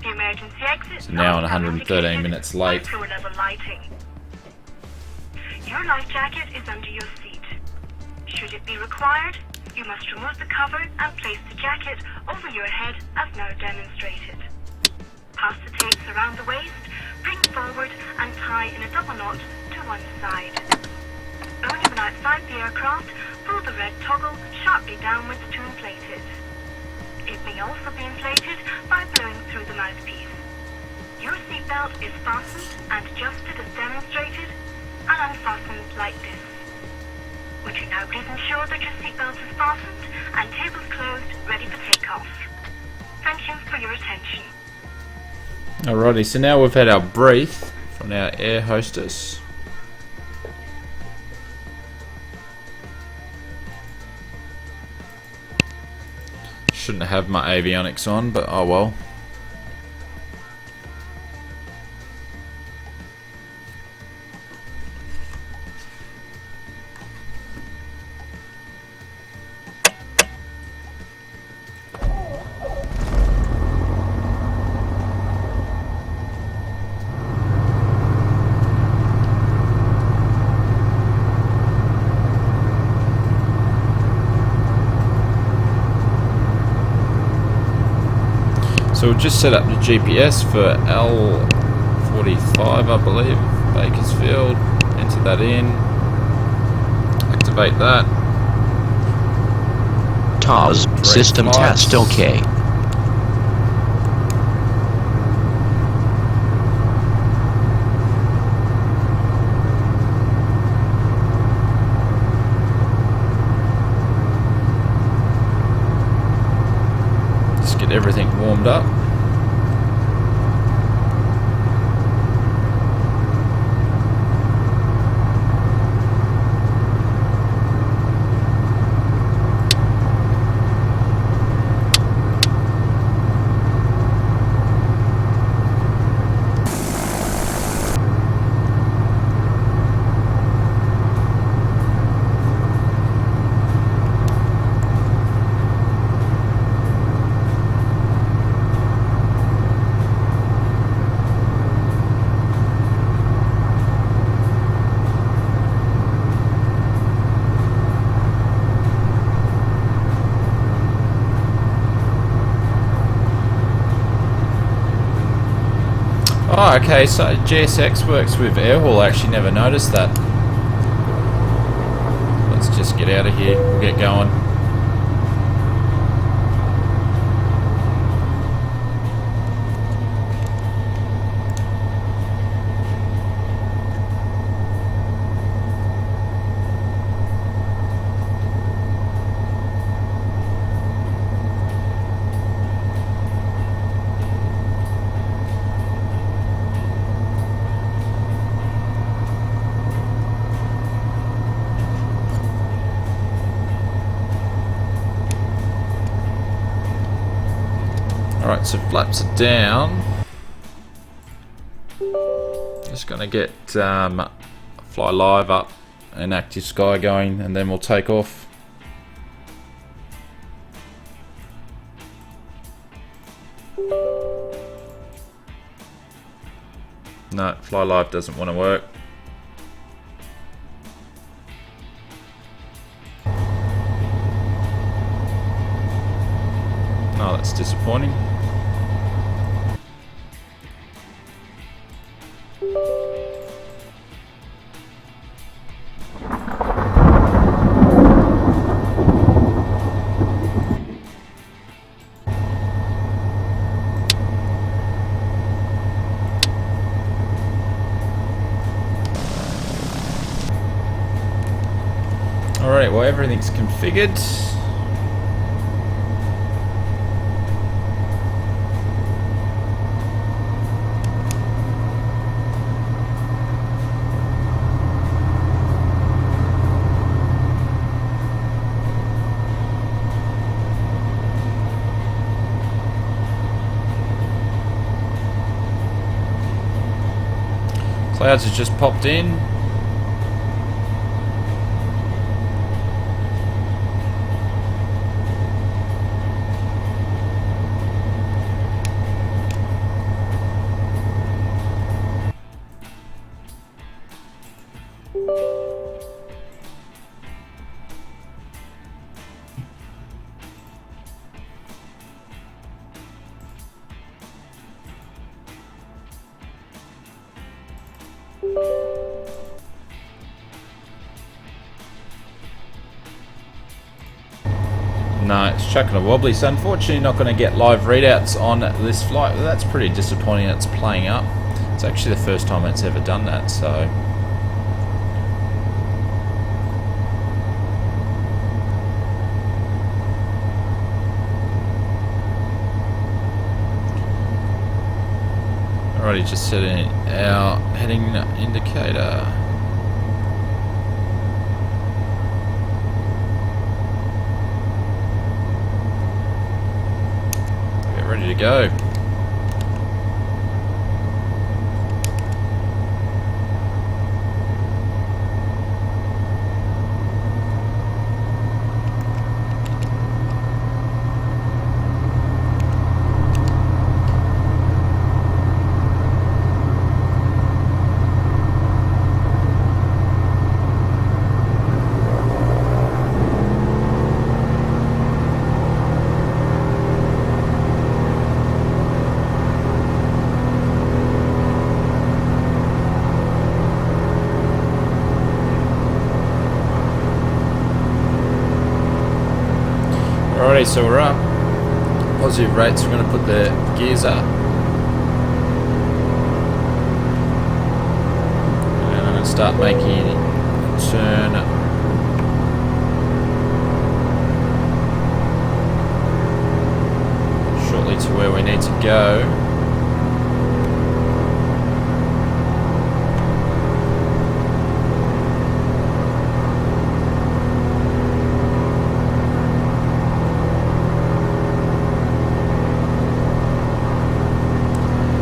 Speaker 4: The emergency exit.
Speaker 1: So now 113 minutes late.
Speaker 4: Floor level lighting. Your life jacket is under your seat. Should it be required, you must remove the cover and place the jacket over your head as now demonstrated. Pass the tapes around the waist, bring forward and tie in a double knot to one side. Only when outside the aircraft, pull the red toggle sharply downwards to inflate it. It may also be inflated by blowing through the mouthpiece. Your seatbelt is fastened and adjusted as demonstrated and unfastened like this. Would you now please ensure that your seatbelt is fastened and tables closed, ready for takeoff. Thank you for your attention.
Speaker 1: Alrighty, so now we've had our brief from our air hostess. Shouldn't have my avionics on, but oh well. So we'll just set up the GPS for L45, I believe, Bakersfield. Enter that in. Activate that.
Speaker 2: TOS, system
Speaker 1: flights.
Speaker 2: test OK.
Speaker 1: Just get everything warmed up. Oh, okay, so GSX works with airhaul. I actually never noticed that. Let's just get out of here. We'll get going. Alright, so flaps are down. Just gonna get Fly Live up and Actve Sky going, and then we'll take off. No, Fly Live doesn't want to work. Oh, that's disappointing. Alright, well, everything's configured. Clouds have just popped in. No, it's chucking a wobbly, so unfortunately not going to get live readouts on this flight. Well, that's pretty disappointing. It's playing up. It's actually the first time it's ever done that, so... Alrighty, just setting our heading indicator. Ready to go. Alrighty, so we're up. Positive rates, we're going to put the gears up. And I'm going to start making a turn shortly to where we need to go.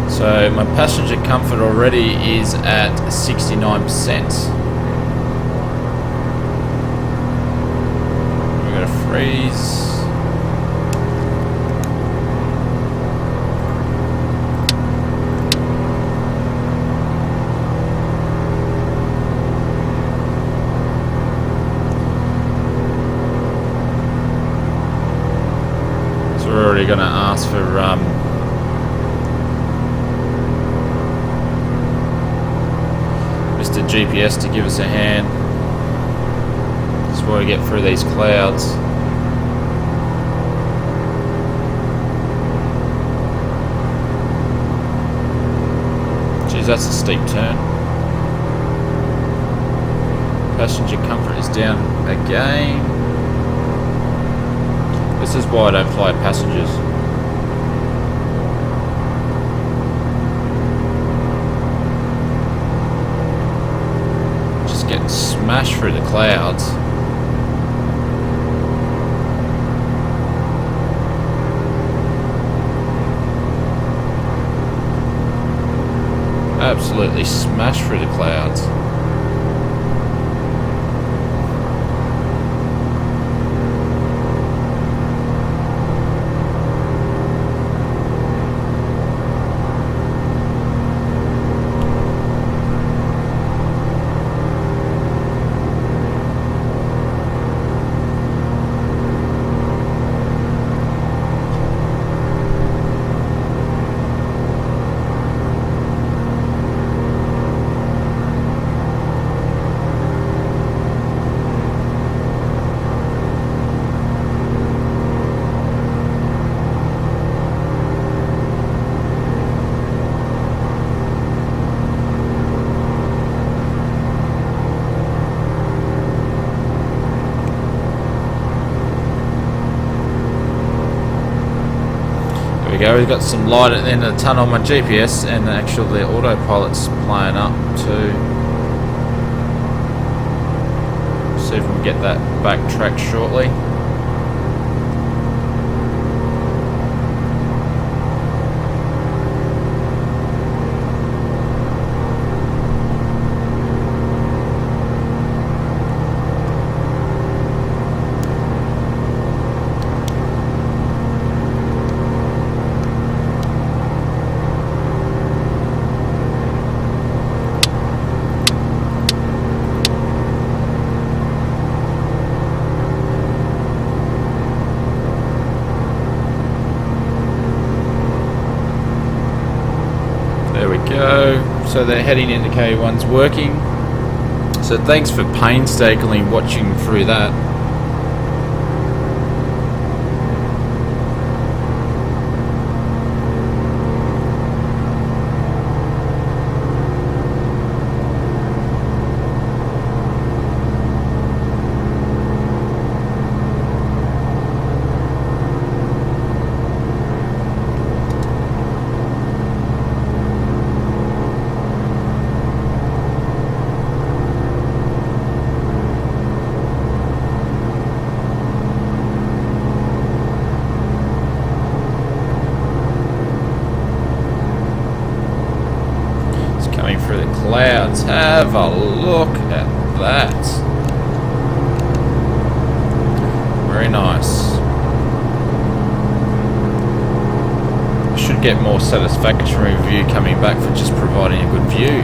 Speaker 1: So my passenger comfort already is at 69%. We're going to freeze. So we're already going to ask for Mr. GPS to give us a hand. Just want to get through these clouds. Geez, that's a steep turn. Passenger comfort is down again. This is why I don't fly passengers. Getting smashed through the clouds. Absolutely smashed through the clouds. There we go, we've got some light at the end of the tunnel on my GPS, and actually the autopilot's playing up too. See if we can get that backtracked shortly. There we go. So the heading indicator one's working. So thanks for painstakingly watching through that. Through the clouds. Have a look at that. Very nice. I should get more satisfactory review coming back for just providing a good view.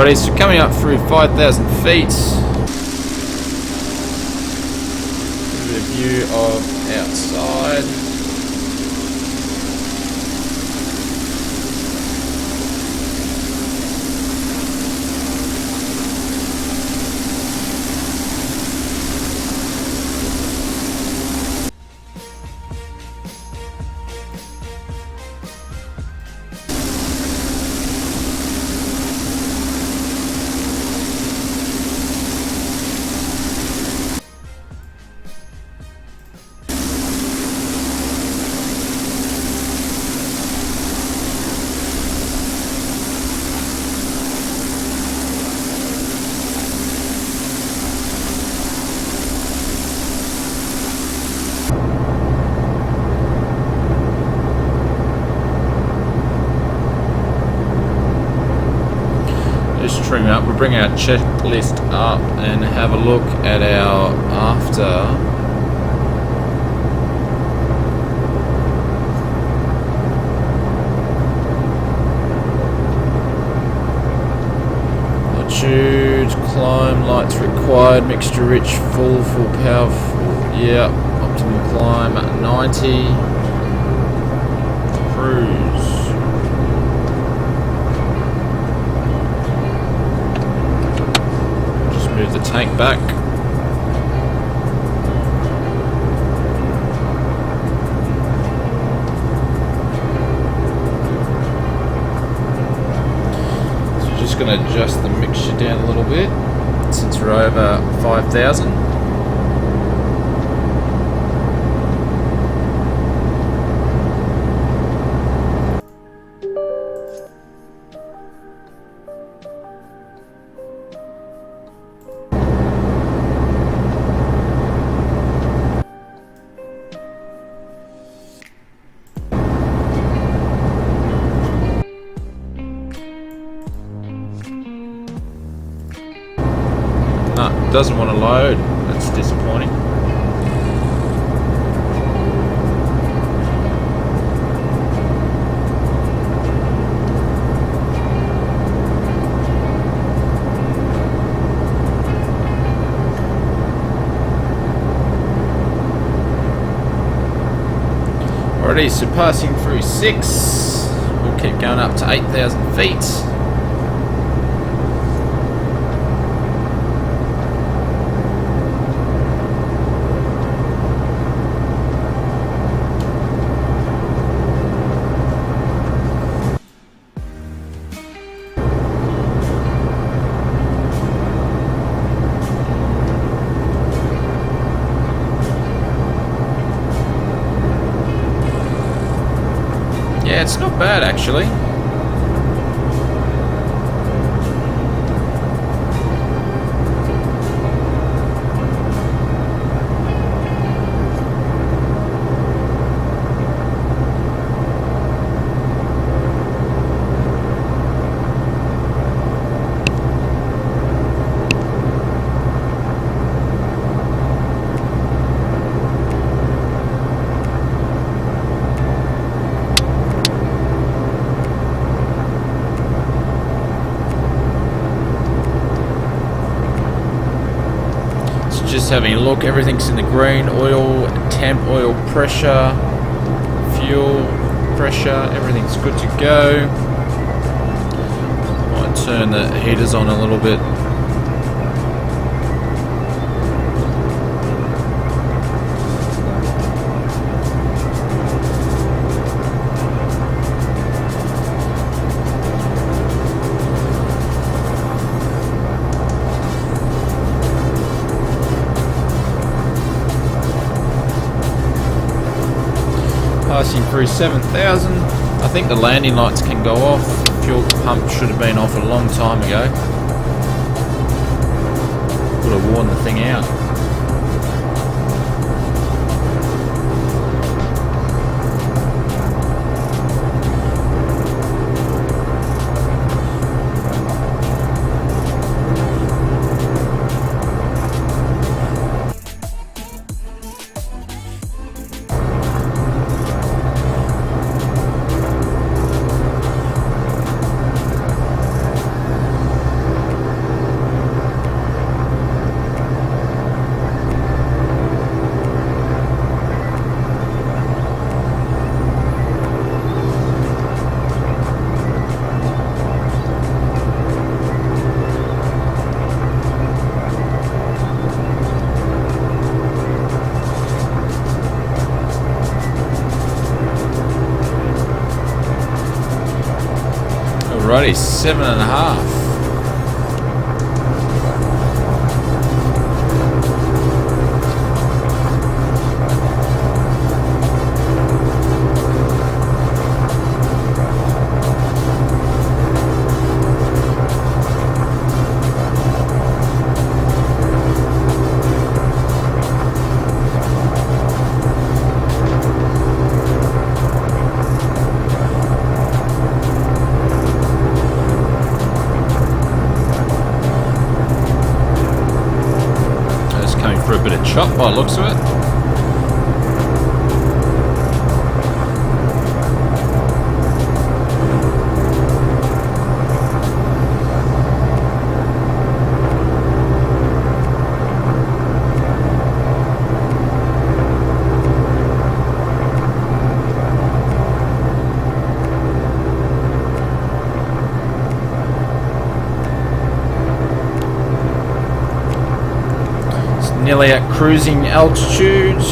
Speaker 1: Alrighty, so coming up through 5,000 feet. Give you a view of outside. Trim up. We'll bring our checklist up and have a look at our after. Altitude, climb, lights required, mixture rich, full powerful. Yeah, optimal climb at 90. Cruise. Move the tank back. So just going to adjust the mixture down a little bit since we're over 5,000. Doesn't want to load. That's disappointing. Alrighty, so passing through 6. We'll keep going up to 8,000 feet. Yeah, it's not bad actually. Just having a look, everything's in the green. Oil, temp, oil pressure, fuel pressure, everything's good to go. Might turn the heaters on a little bit. Passing through 7,000. I think the landing lights can go off. Fuel pump should have been off a long time ago. Would have worn the thing out. Alrighty, 7.5. For a bit of chop by the looks of it. Nearly at cruising altitude.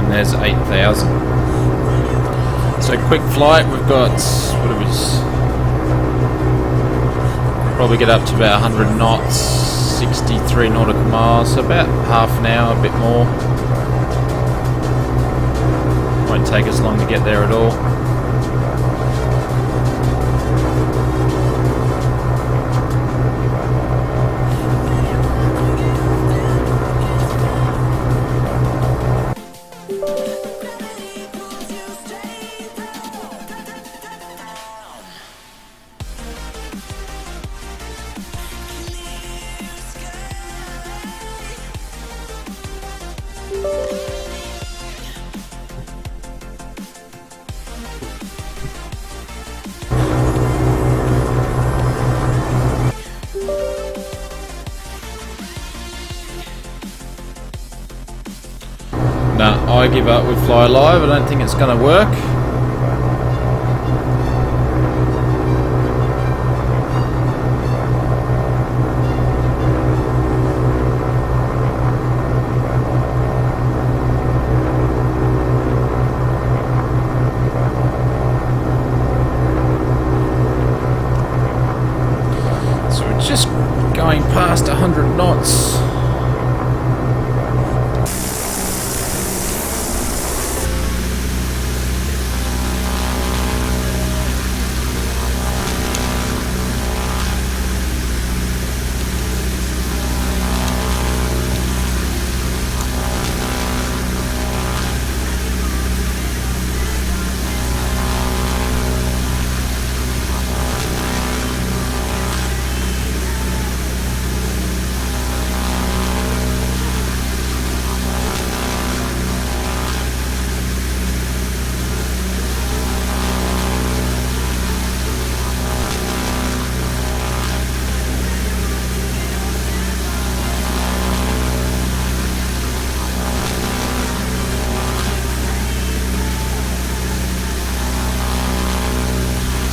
Speaker 1: There's 8,000. So quick flight, we've got, what do we, probably get up to about 100 knots, 63 nautical miles, so about half an hour, a bit more. Won't take us long to get there at all. I give up with Fly Live. I don't think it's going to work. So we're just going past 100 knots.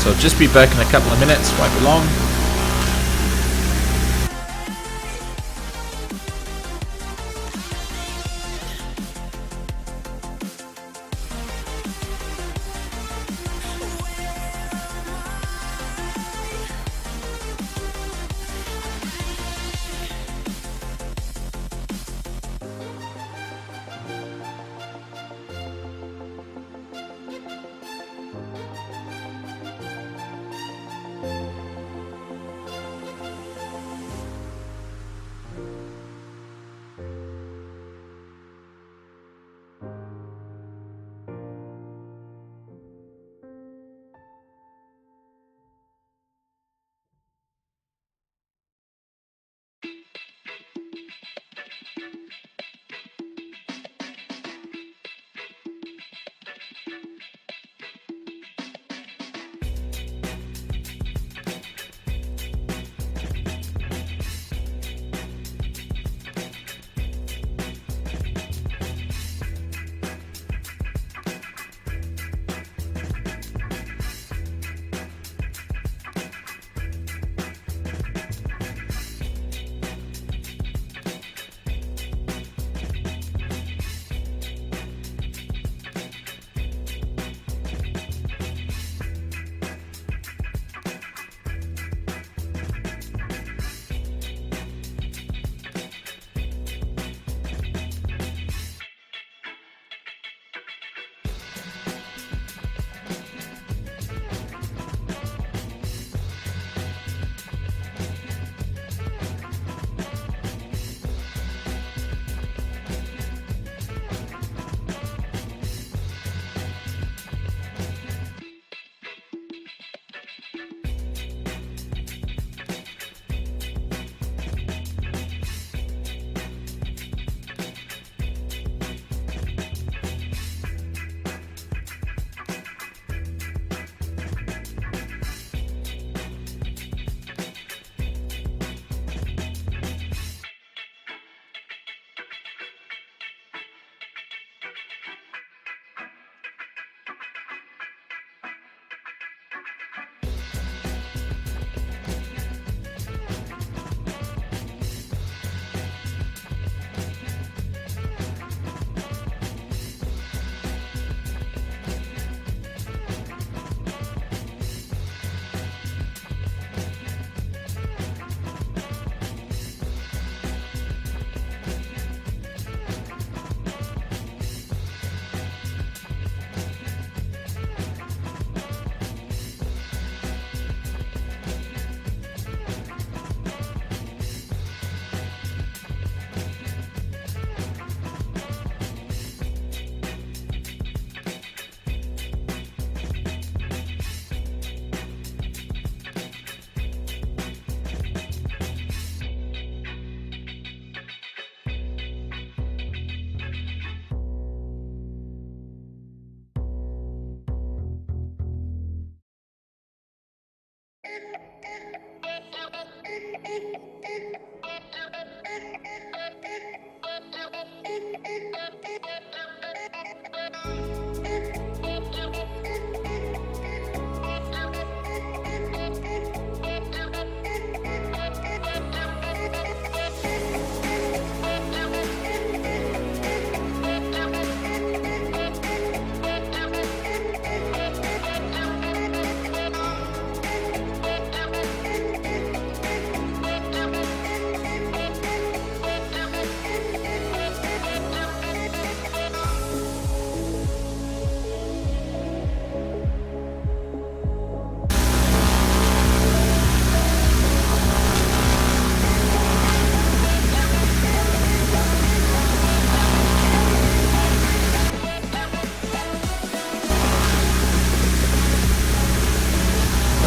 Speaker 1: So I'll just be back in a couple of minutes, won't be long.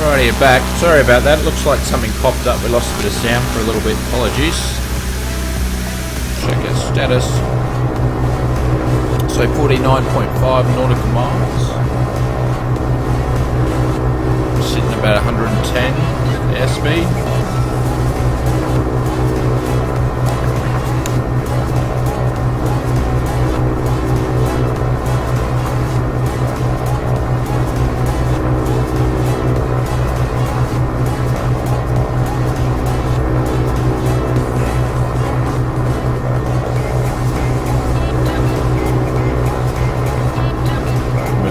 Speaker 1: Alrighty, you're back. Sorry about that. Looks like something popped up. We lost a bit of sound for a little bit. Apologies. Check our status. So 49.5 nautical miles. Sitting about 110 airspeed.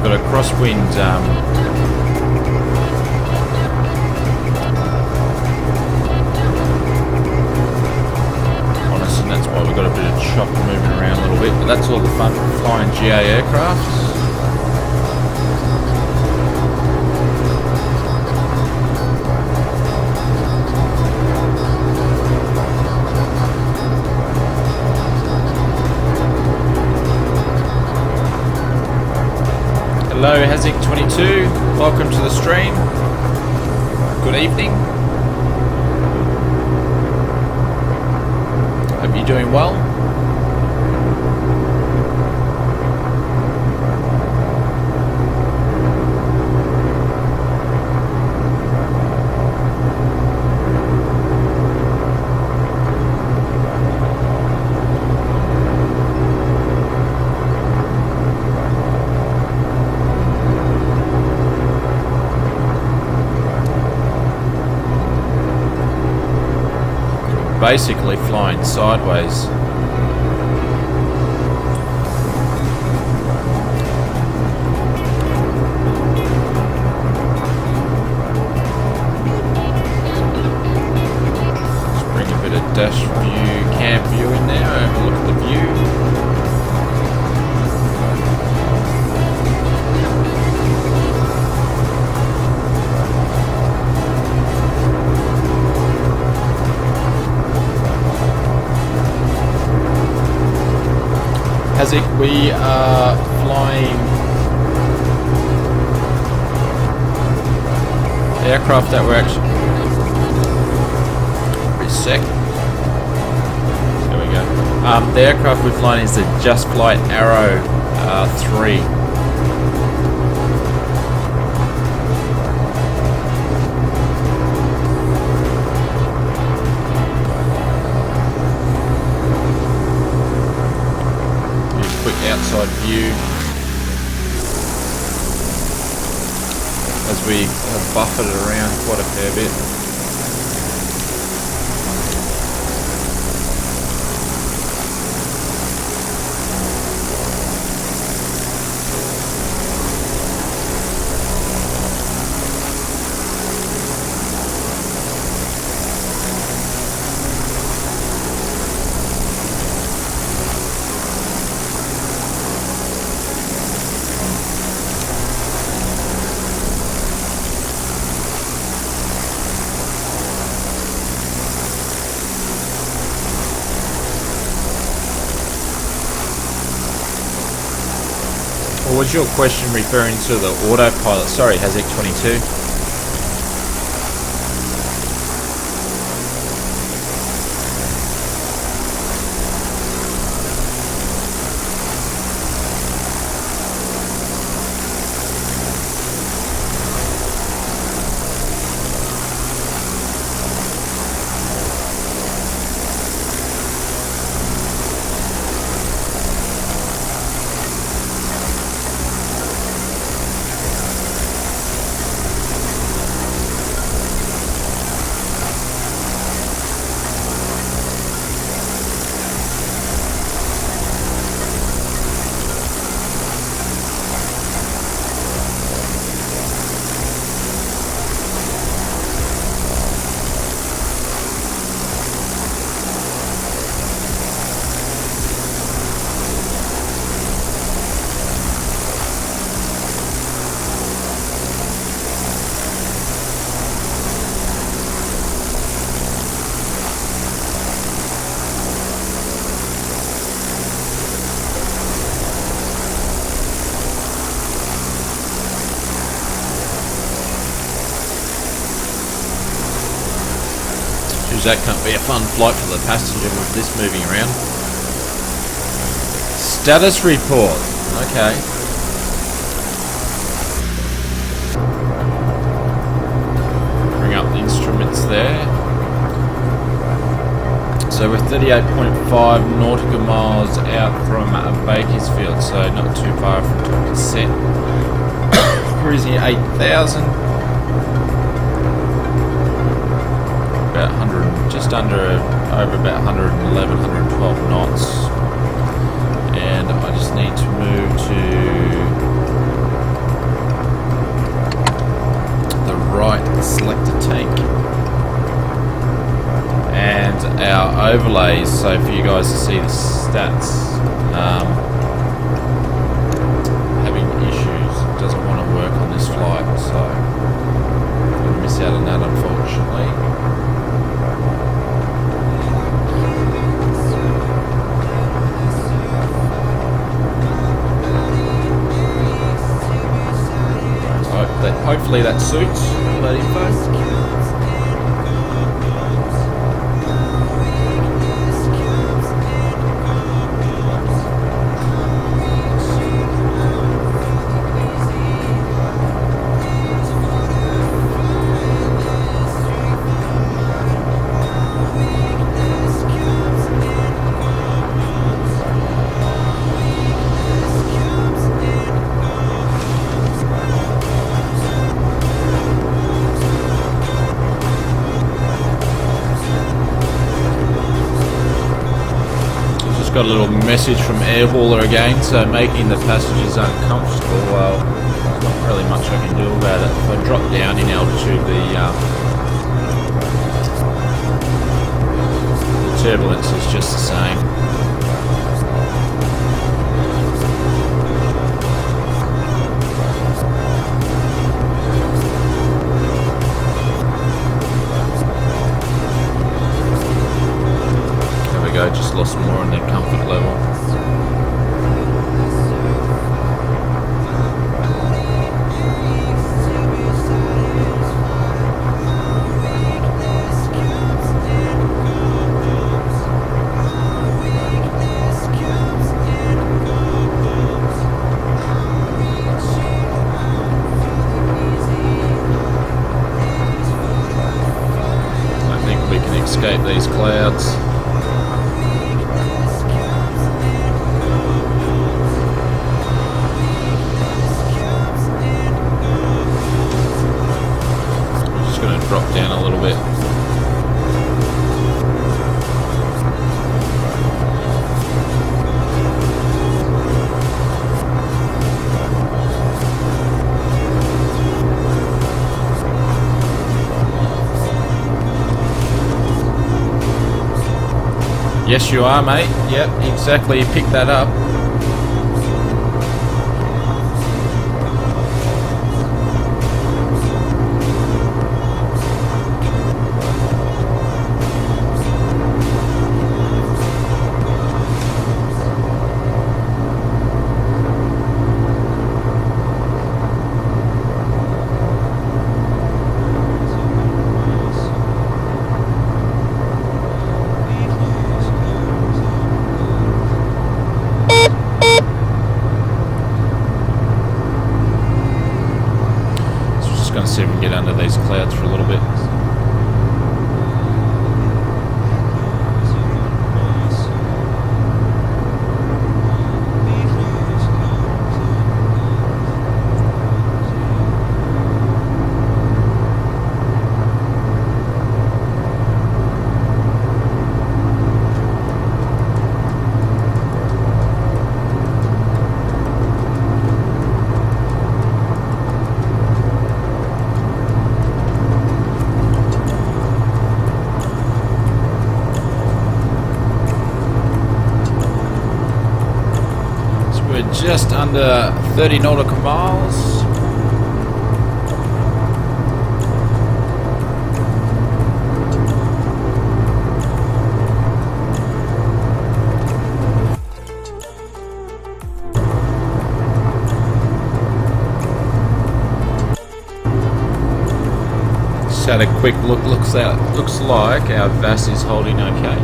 Speaker 1: Got a crosswind on us, and that's why we've got a bit of chop moving around a little bit, but that's all the fun from flying GA aircraft. Hello Haswell-E, welcome to the stream. Good evening. Hope you're doing well. Basically flying sideways. Let's bring a bit of dash view, camp view in there, have a look at the view. Haswell, we are flying the aircraft that we're actually reset. There we go. The aircraft we're flying is the Just Flight Arrow 3. Outside view as we have buffered around quite a fair bit. Or was your question referring to the autopilot? Sorry, Haswell-E. that can't be a fun flight for the passenger with this moving around. Status report. Okay. Bring up the instruments there. So we're 38.5 nautical miles out from Bakersfield, so not too far from 20%. Cruising at 8,000. About 100, just under, over about 111, 112 knots. And I just need to move to the right selector tank. And our overlays, so for you guys to see the stats, having issues, doesn't want to work on this flight, so I'm going to miss out on that unfortunately. Hopefully that suits all that info. Got a little message from Airballer again, so making the passengers uncomfortable. Well, not really much I can do about it. If I drop down in altitude, the turbulence is just the same. Just lost more in their comfort level. I think we can escape these clouds. Drop down a little bit. Yes, you are, mate. Yep, exactly. You picked that up. See if we can get under these clouds for a little bit. Just under 30 nautical miles. Just had a quick look. Looks like our VAS is holding okay.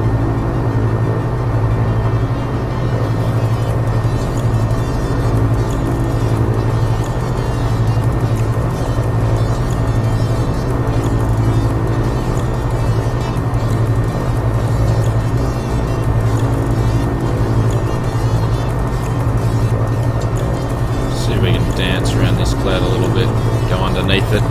Speaker 1: See if we can dance around this cloud a little bit, go underneath it.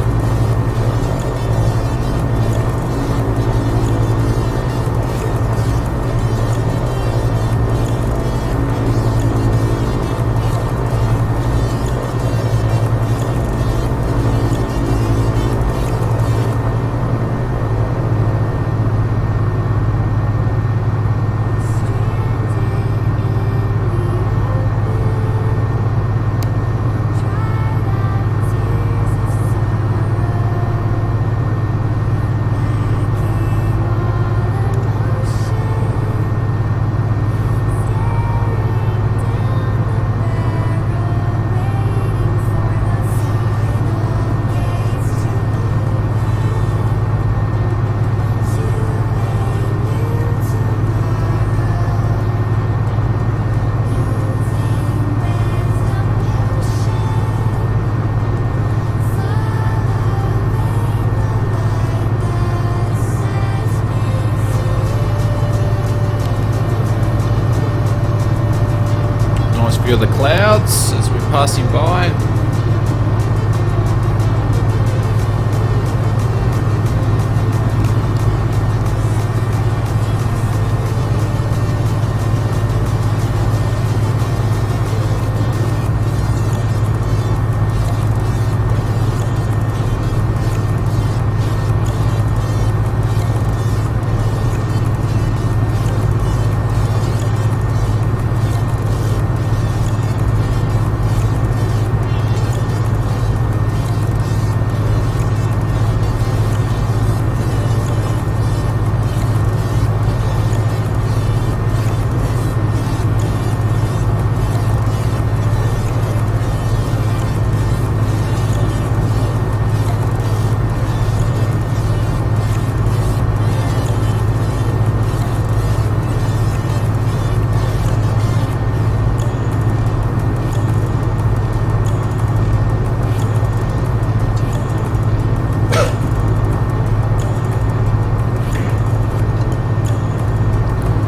Speaker 1: Of the clouds as we're passing by.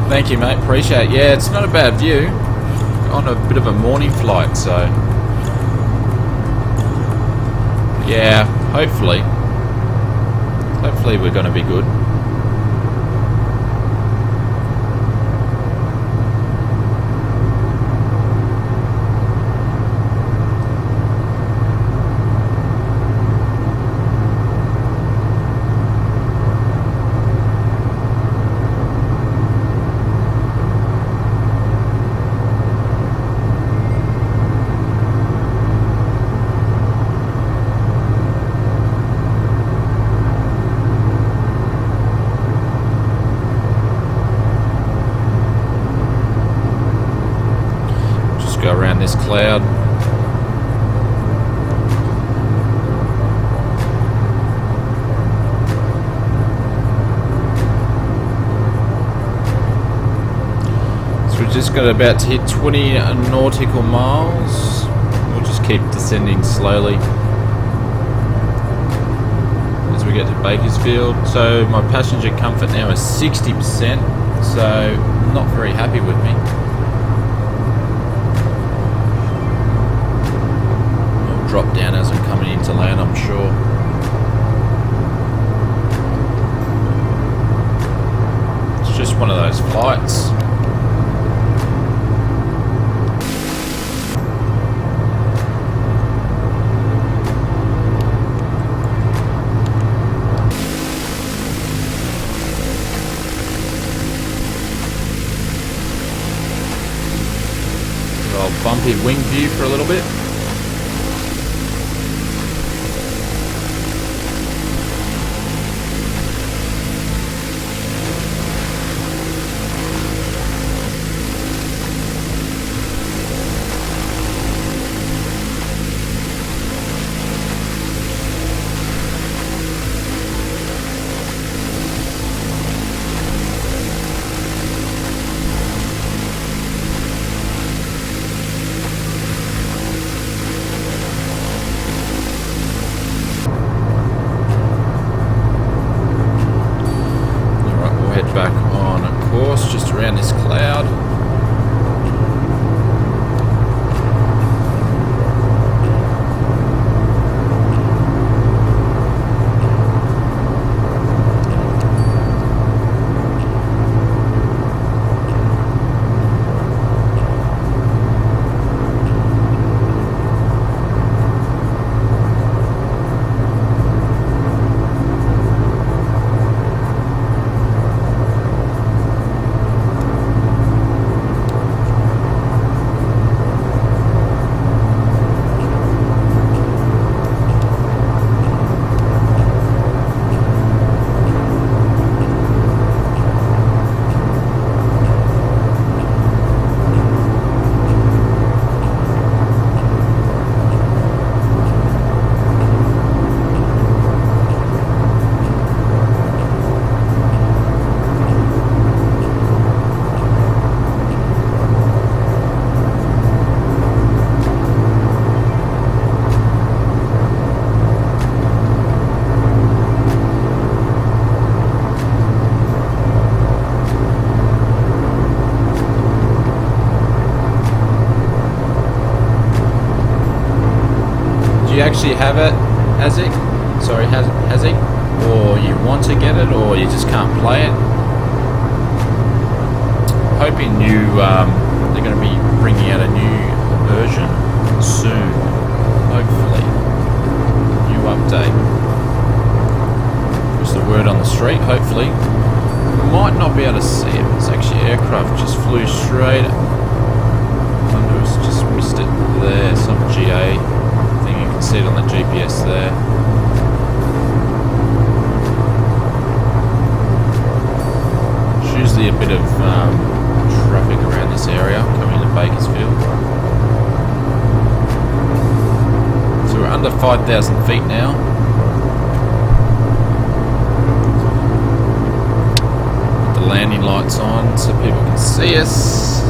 Speaker 1: Thank you, mate. Appreciate it. Yeah, it's not a bad view. On a bit of a morning flight, so yeah, hopefully we're going to be good. Go around this cloud. So we're just got about to hit 20 nautical miles. We'll just keep descending slowly as we get to Bakersfield. So my passenger comfort now is 60%, so not very happy with me. Drop down as I'm coming into land, I'm sure. It's just one of those flights. Good old bumpy wing view for a little bit. Do you actually have it, Hazik? Sorry, Hazik? Or you want to get it, or you just can't play it? Hoping they're going to be bringing out a new version soon. Hopefully. New update. Was the word on the street, hopefully. Might not be able to see it. It's actually aircraft just flew straight under us. Just missed it there. Some GA thing. You can see it on the GPS there. There's usually a bit of traffic around this area coming into Bakersfield. So we're under 5,000 feet now. Put the landing lights on so people can see us.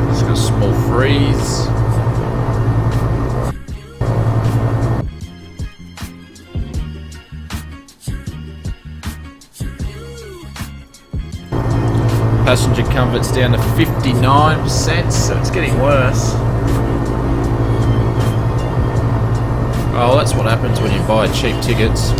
Speaker 1: Just got a small freeze. Passenger comfort's down to 59%, so it's getting worse. Oh, that's what happens when you buy cheap tickets.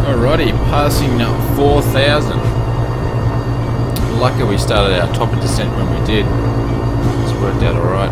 Speaker 1: Alrighty, passing 4,000. Lucky we started our top of descent when we did. It's worked out alright.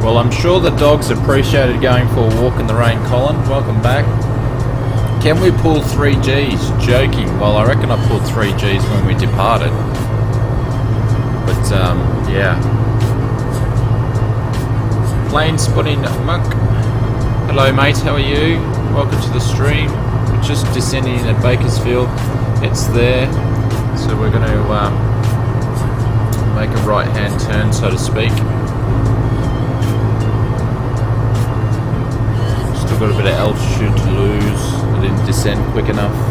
Speaker 1: Well, I'm sure the dogs appreciated going for a walk in the rain. Colin, welcome back. Can we pull 3Gs? Joking. Well, I reckon I pulled 3Gs when we departed. But, yeah. Plane spotting monk. Hello, mate. How are you? Welcome to the stream. We're just descending at Bakersfield. It's there. So we're going to make a right-hand turn, so to speak. Still got a bit of altitude to lose. I didn't descend quick enough.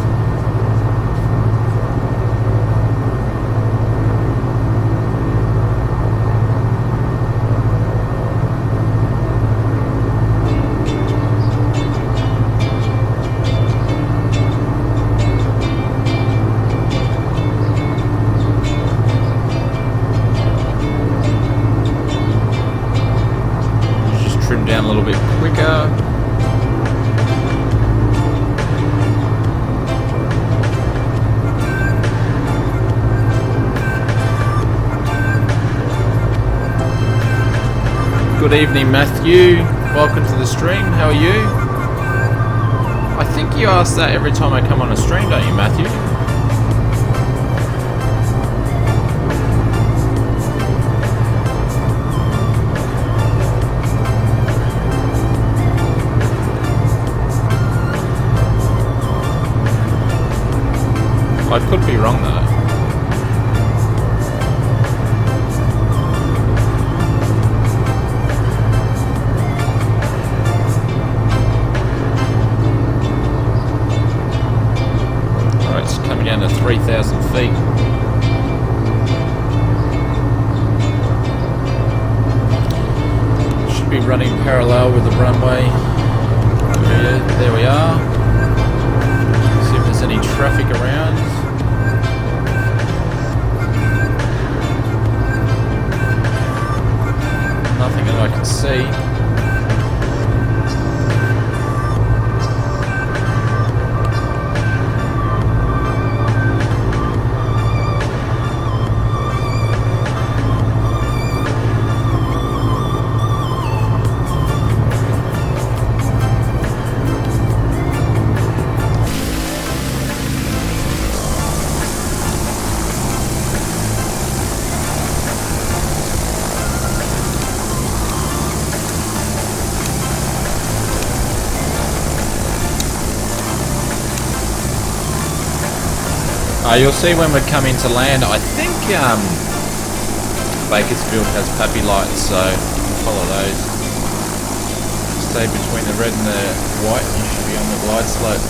Speaker 1: Down a little bit quicker. Good evening, Matthew. Welcome to the stream. How are you? I think you ask that every time I come on a stream, don't you, Matthew? I could be wrong though. Alright, it's coming down to 3,000 feet. Should be running parallel with the runway. There we are. See if there's any traffic around. Nothing that I can see. You'll see when we come into land, I think Bakersfield has PAPI lights, so follow those. Stay between the red and the white and you should be on the glide slope.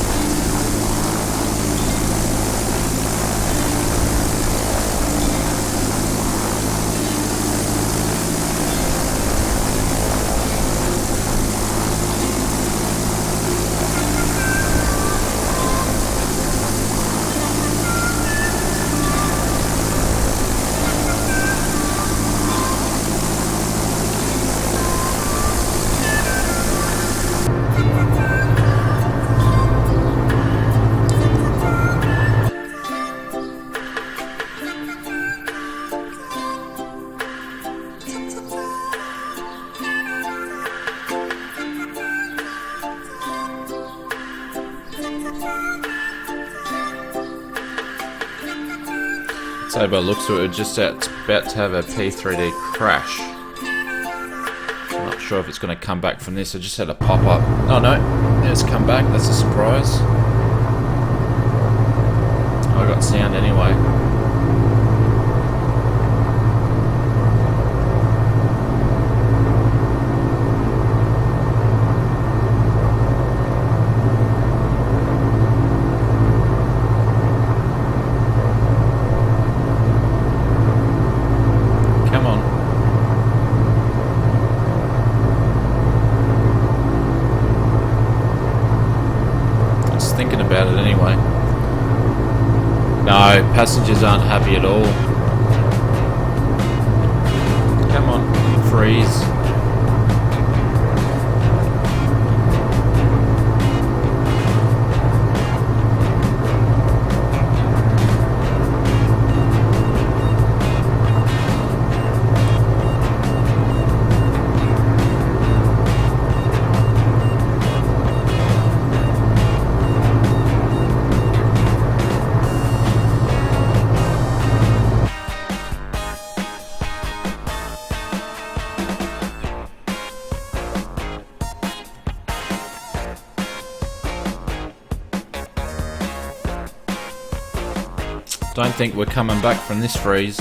Speaker 1: So by the looks of it, we're just about to have a P3D crash. I'm not sure if it's going to come back from this. I just had a pop up. Oh no, it's come back. That's a surprise. I got sound anyway. About it anyway. No, passengers aren't happy at all. Come on, freeze. Don't think we're coming back from this freeze.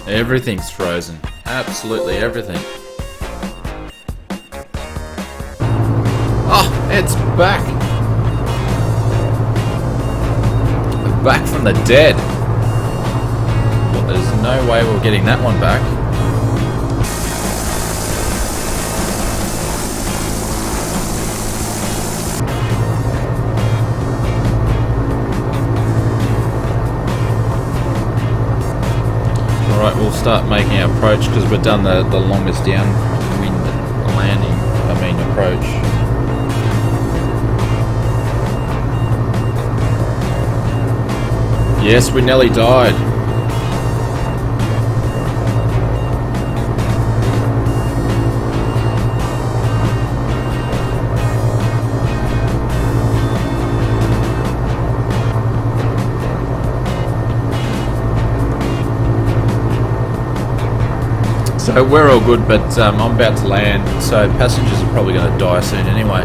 Speaker 1: Everything's frozen. Absolutely everything. Oh, it's back. Back from the dead. Well, there's no way we're getting that one back. Alright, we'll start making our approach because we've done the longest downwind landing, approach. Yes, we nearly died. So we're all good, but I'm about to land, so passengers are probably going to die soon anyway.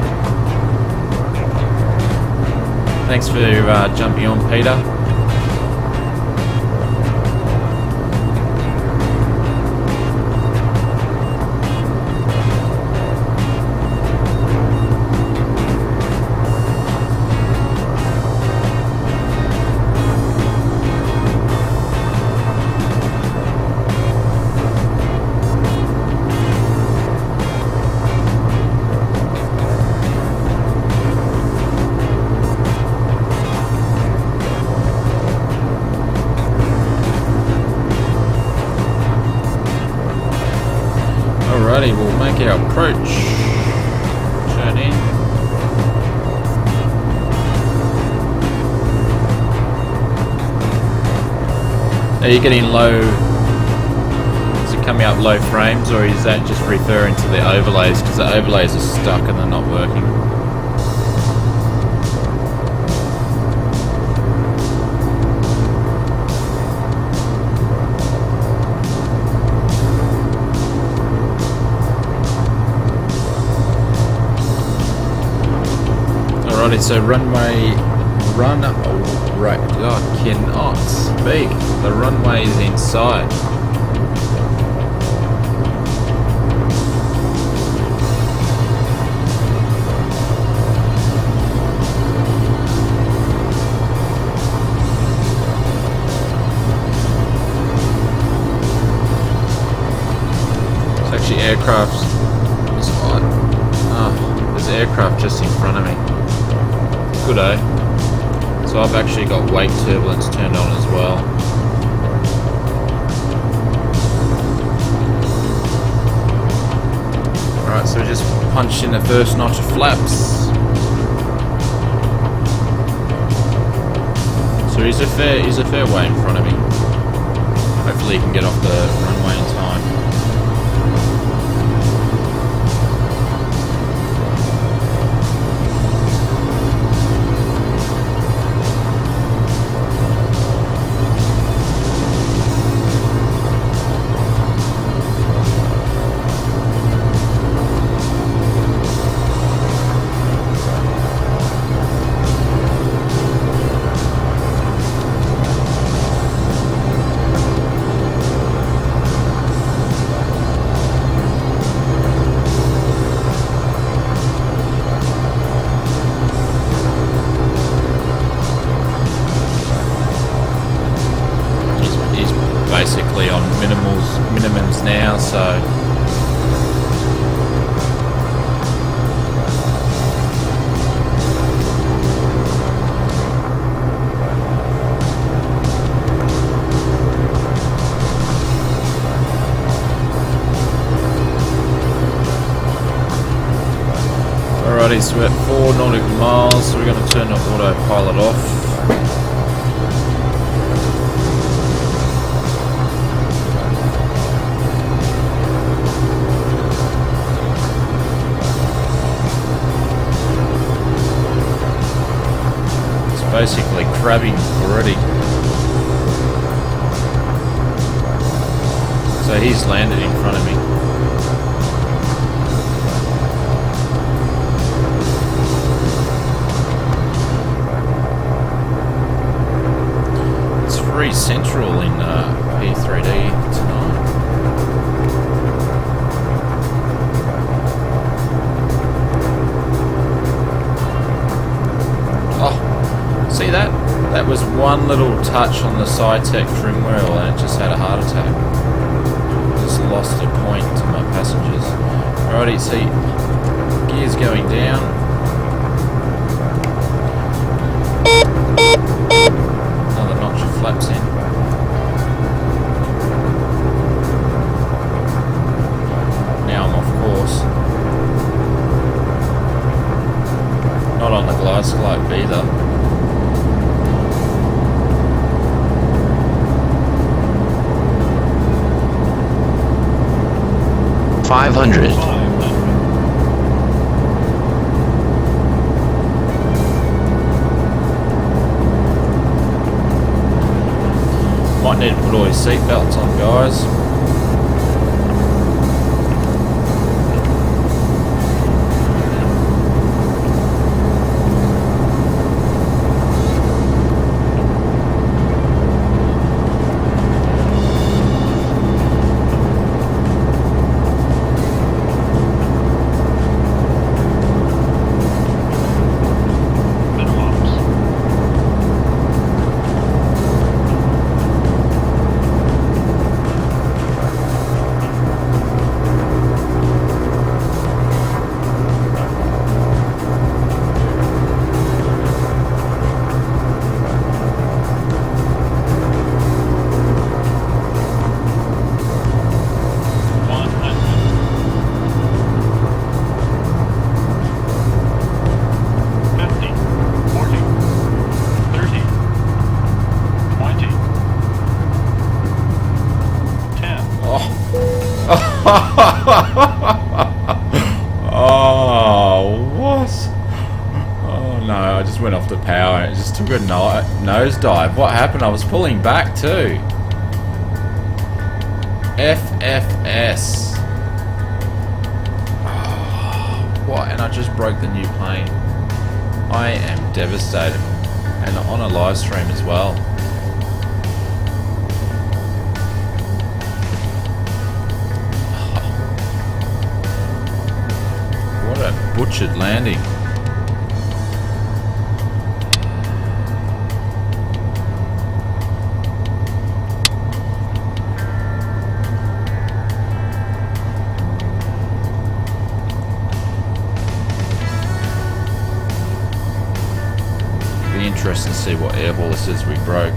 Speaker 1: Thanks for jumping on, Peter. Alrighty, we'll make our approach. Turn in. Are you getting low? Is it coming up low frames, or is that just referring to the overlays? Because the overlays are stuck and they're not working. So runway, right, I cannot speak. The runway is inside. It's actually aircraft. It's odd. Oh, there's aircraft just in front of me. Good, eh? So I've actually got wake turbulence turned on as well. Alright, so we just punched in the first notch of flaps. So he's a fair way in front of me. Hopefully he can get off the runway in time. Basically on minimums now, so alrighty, so we're at 4 nautical miles, so we're going to turn the autopilot off. Basically crabbing already. So he's landed in front of me. It's 3 Central in P3D tonight. one little touch on the Cytec trim wheel and it just had a heart attack. Just lost a point to my passengers. Alrighty, see, gears going down. Another notch of flaps in. Now I'm off course. Not on the glide slope either.
Speaker 2: $500.
Speaker 1: Might need to put all your seatbelts on, guys. Oh, what? Oh no, I just went off the power and it just took a nosedive. What happened? I was pulling back too. FFS. Oh, what? And I just broke the new plane. I am devastated. And on a live stream as well. What a butchered landing. Be interesting to see what air hall this is we broke.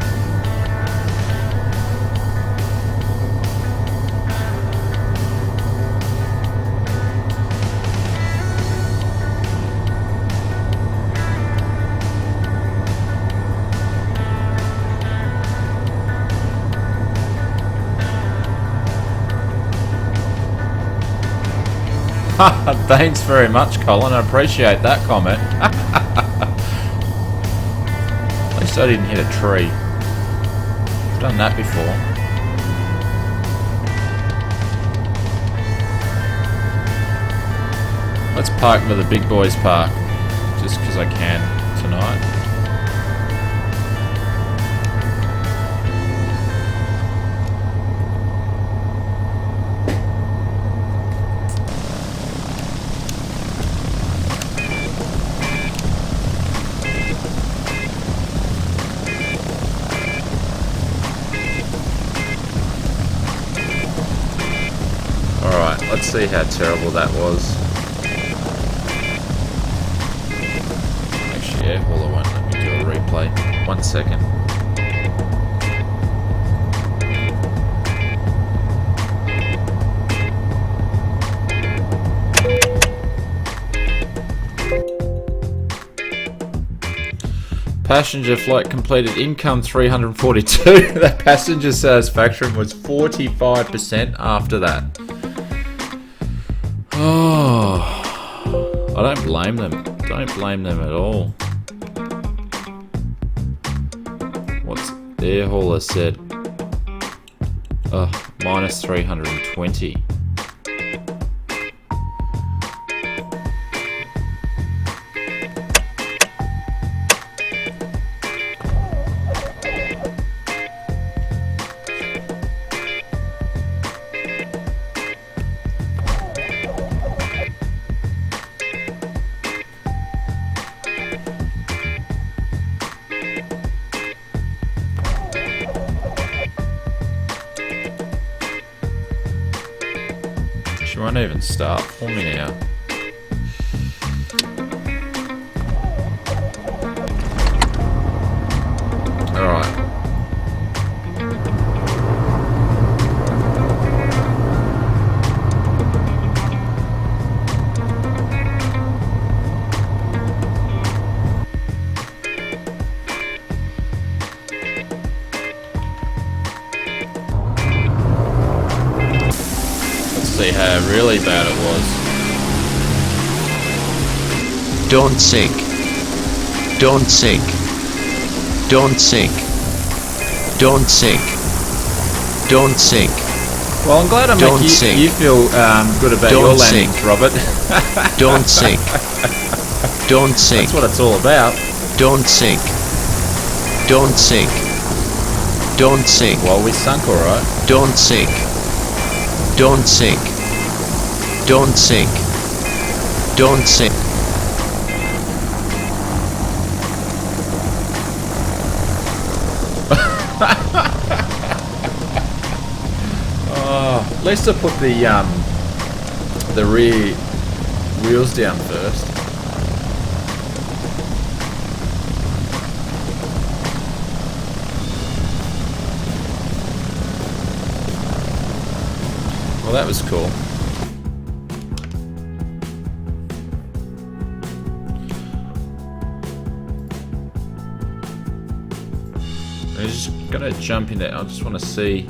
Speaker 1: Thanks very much, Colin. I appreciate that comment. At least I didn't hit a tree. I've done that before. Let's park to the big boys park. Just because I can tonight. Let's see how terrible that was. Actually, air hauler won't let me do a replay. 1 second. Passenger flight completed, income 342. That passenger satisfaction was 45% after that. Oh, I don't blame them. Don't blame them at all. What's air hauler said? Minus 320. She won't even start for me now. Alright. Let's see how really bad it was.
Speaker 2: Don't sink. Don't sink. Don't sink. Don't sink. Don't sink.
Speaker 1: Well, I'm glad I
Speaker 2: Don't
Speaker 1: make
Speaker 2: sink.
Speaker 1: you feel good about
Speaker 2: Don't
Speaker 1: your landings,
Speaker 2: sink.
Speaker 1: Robert.
Speaker 2: Don't sink. Don't sink.
Speaker 1: That's what it's all about.
Speaker 2: Don't sink. Don't sink. Don't sink.
Speaker 1: Well, we sunk alright.
Speaker 2: Don't sink. Don't sink. Don't sink. Don't sink.
Speaker 1: Oh, at least I put the rear wheels down first. Well, that was cool. I'm just gonna jump in there. I just want to see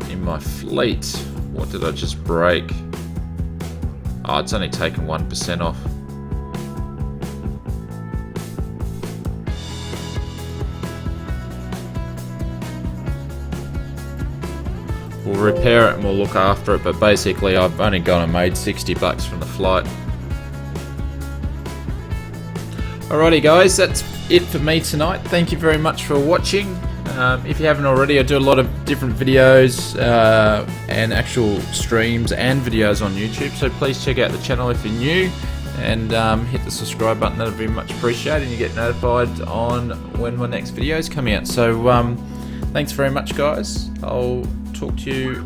Speaker 1: in my fleet, what did I just break? Oh, it's only taken 1% off. We'll repair it and we'll look after it, but basically I've only gone and made $60 from the flight. Alrighty guys, that's it for me tonight. Thank you very much for watching. If you haven't already, I do a lot of different videos and actual streams and videos on YouTube, so please check out the channel if you're new and hit the subscribe button. That would be much appreciated, and you get notified on when my next videos come out. So thanks very much guys. I'll talk to you.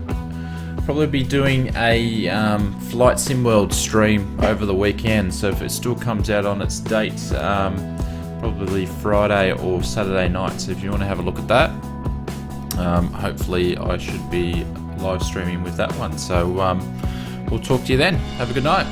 Speaker 1: Probably be doing a Flight Sim World stream over the weekend, so if it still comes out on its date, probably Friday or Saturday night, so if you want to have a look at that, hopefully I should be live streaming with that one. So we'll talk to you then. Have a good night.